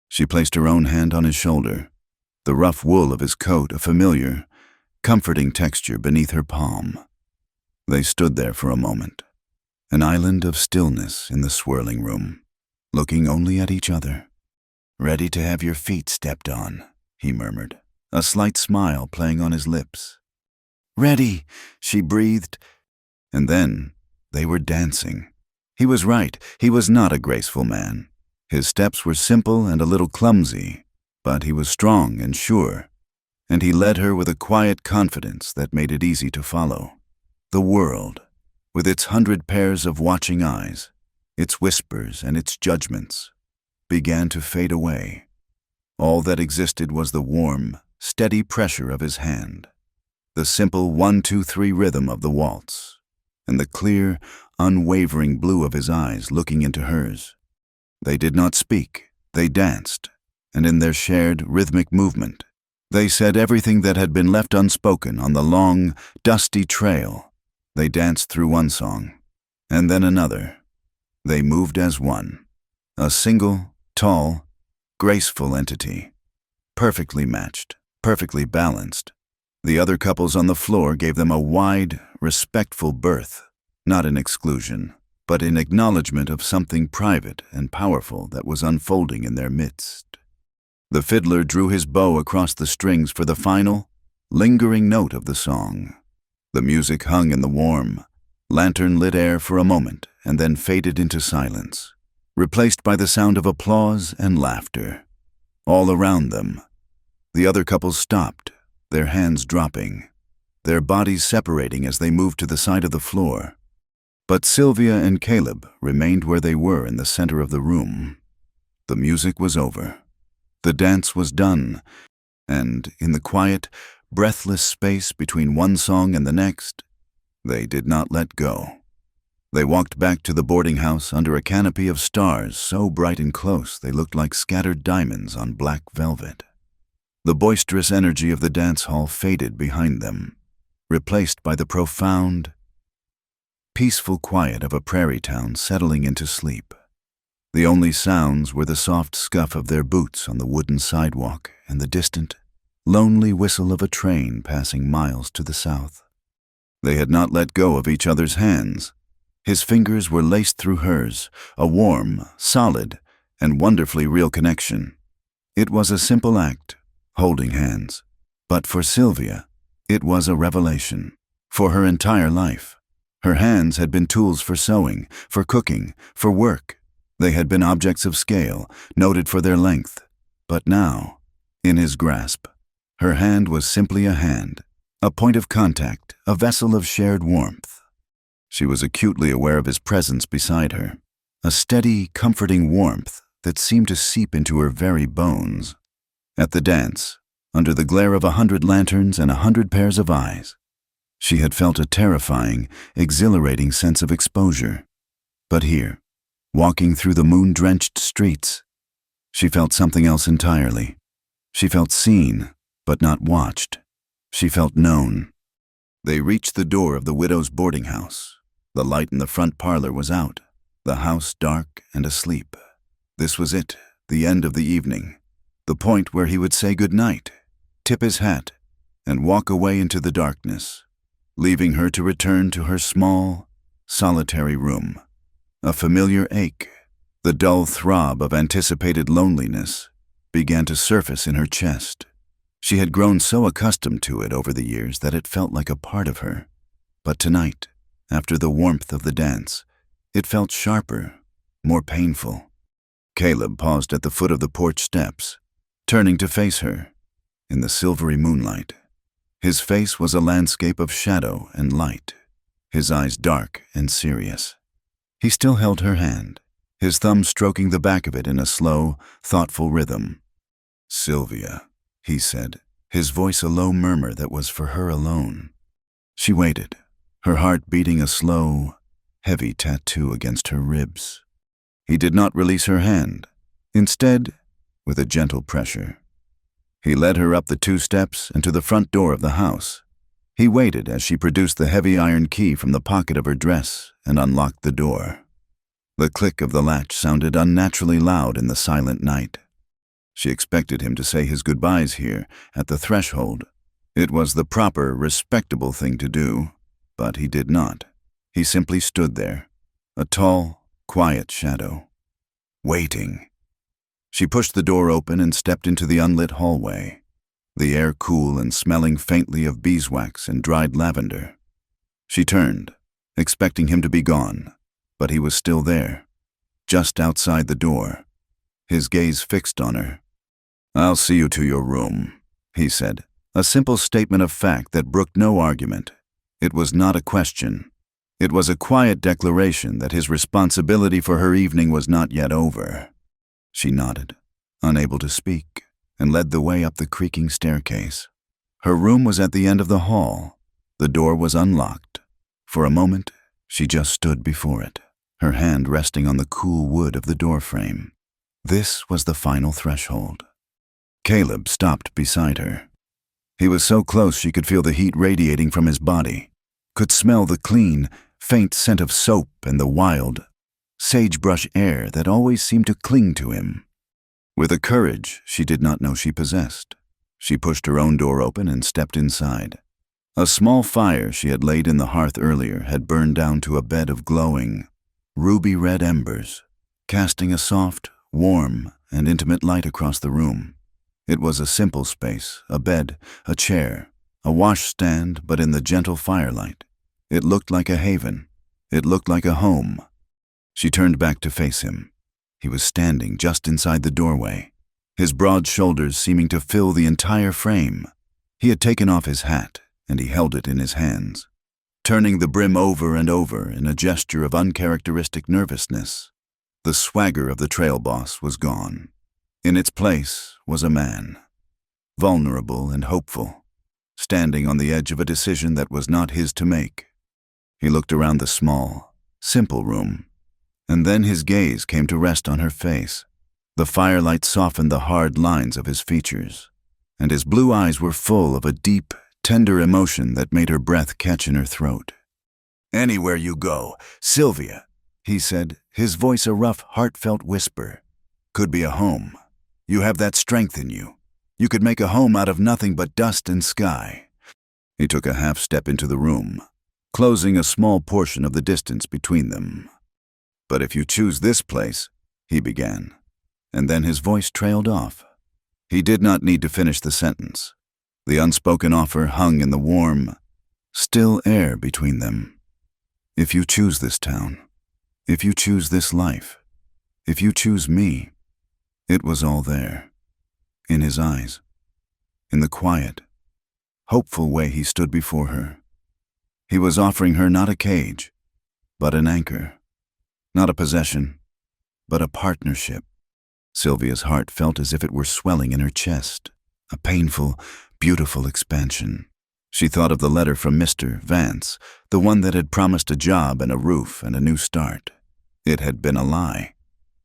She placed her own hand on his shoulder, the rough wool of his coat a familiar, comforting texture beneath her palm. They stood there for a moment, an island of stillness in the swirling room, looking only at each other. "Ready to have your feet stepped on," he murmured, a slight smile playing on his lips. "Ready," she breathed. And then they were dancing. He was right, he was not a graceful man. His steps were simple and a little clumsy, but he was strong and sure, and he led her with a quiet confidence that made it easy to follow. The world, with its 100 pairs of watching eyes, its whispers and its judgments, began to fade away. All that existed was the warm, steady pressure of his hand, the simple 1-2-3 rhythm of the waltz, and the clear, unwavering blue of his eyes looking into hers. They did not speak, they danced, and in their shared rhythmic movement, they said everything that had been left unspoken on the long, dusty trail. They danced through one song, and then another. They moved as one, a single, tall, graceful entity, perfectly matched, perfectly balanced. The other couples on the floor gave them a wide, respectful berth, not in exclusion, but in acknowledgement of something private and powerful that was unfolding in their midst. The fiddler drew his bow across the strings for the final, lingering note of the song. The music hung in the warm, lantern-lit air for a moment and then faded into silence, replaced by the sound of applause and laughter. All around them, the other couples stopped, their hands dropping, their bodies separating as they moved to the side of the floor. But Sylvia and Caleb remained where they were in the center of the room. The music was over. The dance was done, and in the quiet, breathless space between one song and the next, they did not let go. They walked back to the boarding house under a canopy of stars so bright and close they looked like scattered diamonds on black velvet. The boisterous energy of the dance hall faded behind them. replaced by the profound, peaceful quiet of a prairie town settling into sleep. The only sounds were the soft scuff of their boots on the wooden sidewalk and the distant, lonely whistle of a train passing miles to the south. They had not let go of each other's hands. His fingers were laced through hers, a warm, solid, and wonderfully real connection. It was a simple act, holding hands. But for Sylvia, it was a revelation. For her entire life, her hands had been tools for sewing, for cooking, for work. They had been objects of scale, noted for their length. But now, in his grasp, her hand was simply a hand, a point of contact, a vessel of shared warmth. She was acutely aware of his presence beside her, a steady, comforting warmth that seemed to seep into her very bones. At the dance, under the glare of 100 lanterns and 100 pairs of eyes, she had felt a terrifying, exhilarating sense of exposure. But here, walking through the moon-drenched streets, she felt something else entirely. She felt seen, but not watched. She felt known. They reached the door of the widow's boarding house. The light in the front parlor was out, the house dark and asleep. This was it, the end of the evening, the point where he would say good night, tip his hat, and walk away into the darkness, leaving her to return to her small, solitary room. A familiar ache, the dull throb of anticipated loneliness, began to surface in her chest. She had grown so accustomed to it over the years that it felt like a part of her. But tonight, after the warmth of the dance, it felt sharper, more painful. Caleb paused at the foot of the porch steps, turning to face her. In the silvery moonlight, his face was a landscape of shadow and light, his eyes dark and serious. He still held her hand, his thumb stroking the back of it in a slow, thoughtful rhythm. "Sylvia," he said, his voice a low murmur that was for her alone. She waited, her heart beating a slow, heavy tattoo against her ribs. He did not release her hand. Instead, with a gentle pressure, he led her up the 2 steps and to the front door of the house. He waited as she produced the heavy iron key from the pocket of her dress and unlocked the door. The click of the latch sounded unnaturally loud in the silent night. She expected him to say his goodbyes here, at the threshold. It was the proper, respectable thing to do, but he did not. He simply stood there, a tall, quiet shadow, waiting. She pushed the door open and stepped into the unlit hallway, the air cool and smelling faintly of beeswax and dried lavender. She turned, expecting him to be gone, but he was still there, just outside the door, his gaze fixed on her. "I'll see you to your room," he said, a simple statement of fact that brooked no argument. It was not a question. It was a quiet declaration that his responsibility for her evening was not yet over. She nodded, unable to speak, and led the way up the creaking staircase. Her room was at the end of the hall. The door was unlocked. For a moment, she just stood before it, her hand resting on the cool wood of the doorframe. This was the final threshold. Caleb stopped beside her. He was so close she could feel the heat radiating from his body, could smell the clean, faint scent of soap and the wild, sagebrush air that always seemed to cling to him. With a courage she did not know she possessed, she pushed her own door open and stepped inside. A small fire she had laid in the hearth earlier had burned down to a bed of glowing, ruby-red embers, casting a soft, warm, and intimate light across the room. It was a simple space, a bed, a chair, a washstand, but in the gentle firelight, it looked like a haven. It looked like a home. She turned back to face him. He was standing just inside the doorway, his broad shoulders seeming to fill the entire frame. He had taken off his hat, and he held it in his hands, turning the brim over and over in a gesture of uncharacteristic nervousness. The swagger of the trail boss was gone. In its place was a man, vulnerable and hopeful, standing on the edge of a decision that was not his to make. He looked around the small, simple room, and then his gaze came to rest on her face. The firelight softened the hard lines of his features, and his blue eyes were full of a deep, tender emotion that made her breath catch in her throat. "Anywhere you go, Sylvia," he said, his voice a rough, heartfelt whisper, "could be a home. You have that strength in you. You could make a home out of nothing but dust and sky." He took a half step into the room, closing a small portion of the distance between them. "But if you choose this place," he began, and then his voice trailed off. He did not need to finish the sentence. The unspoken offer hung in the warm, still air between them. "If you choose this town, if you choose this life, if you choose me," it was all there, in his eyes, in the quiet, hopeful way he stood before her. He was offering her not a cage, but an anchor, not a possession, but a partnership. Sylvia's heart felt as if it were swelling in her chest, a painful, beautiful expansion. She thought of the letter from Mr. Vance, the one that had promised a job and a roof and a new start. It had been a lie,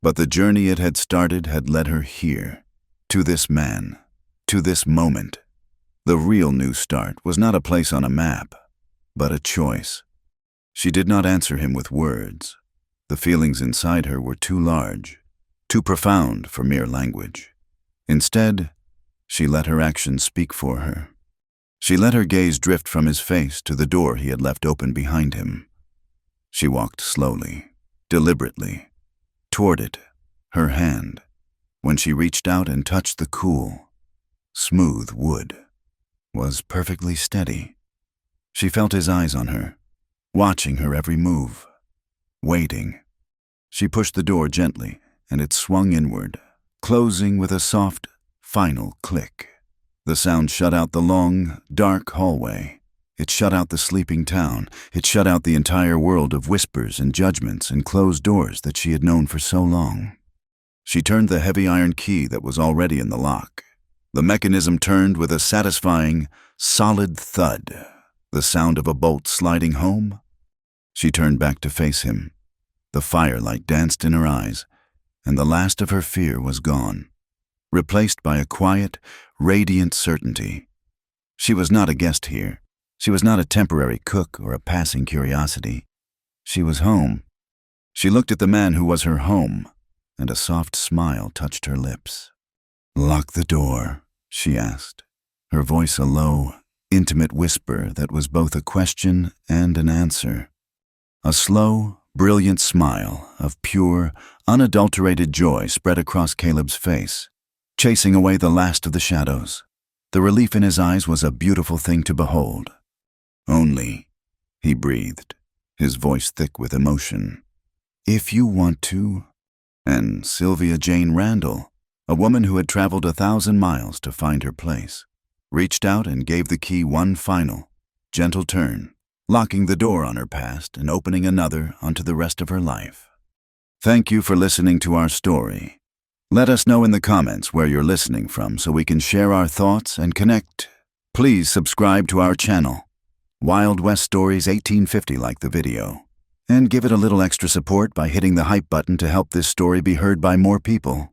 but the journey it had started had led her here, to this man, to this moment. The real new start was not a place on a map, but a choice. She did not answer him with words. The feelings inside her were too large, too profound for mere language. Instead, she let her actions speak for her. She let her gaze drift from his face to the door he had left open behind him. She walked slowly, deliberately, toward it, her hand, when she reached out and touched the cool, smooth wood, was perfectly steady. She felt his eyes on her, watching her every move, waiting. She pushed the door gently, and it swung inward, closing with a soft, final click. The sound shut out the long, dark hallway. It shut out the sleeping town. It shut out the entire world of whispers and judgments and closed doors that she had known for so long. She turned the heavy iron key that was already in the lock. The mechanism turned with a satisfying, solid thud, the sound of a bolt sliding home. She turned back to face him. The firelight danced in her eyes, and the last of her fear was gone, replaced by a quiet, radiant certainty. She was not a guest here. She was not a temporary cook or a passing curiosity. She was home. She looked at the man who was her home, and a soft smile touched her lips. "Lock the door," she asked, her voice a low, intimate whisper that was both a question and an answer. A slow, brilliant smile of pure, unadulterated joy spread across Caleb's face, chasing away the last of the shadows. The relief in his eyes was a beautiful thing to behold. "Only," he breathed, his voice thick with emotion, "if you want to." And Sylvia Jane Randall, a woman who had traveled 1,000 miles to find her place, reached out and gave the key one final, gentle turn, locking the door on her past and opening another onto the rest of her life. Thank you for listening to our story. Let us know in the comments where you're listening from so we can share our thoughts and connect. Please subscribe to our channel, Wild West Stories 1850, like the video, and give it a little extra support by hitting the hype button to help this story be heard by more people.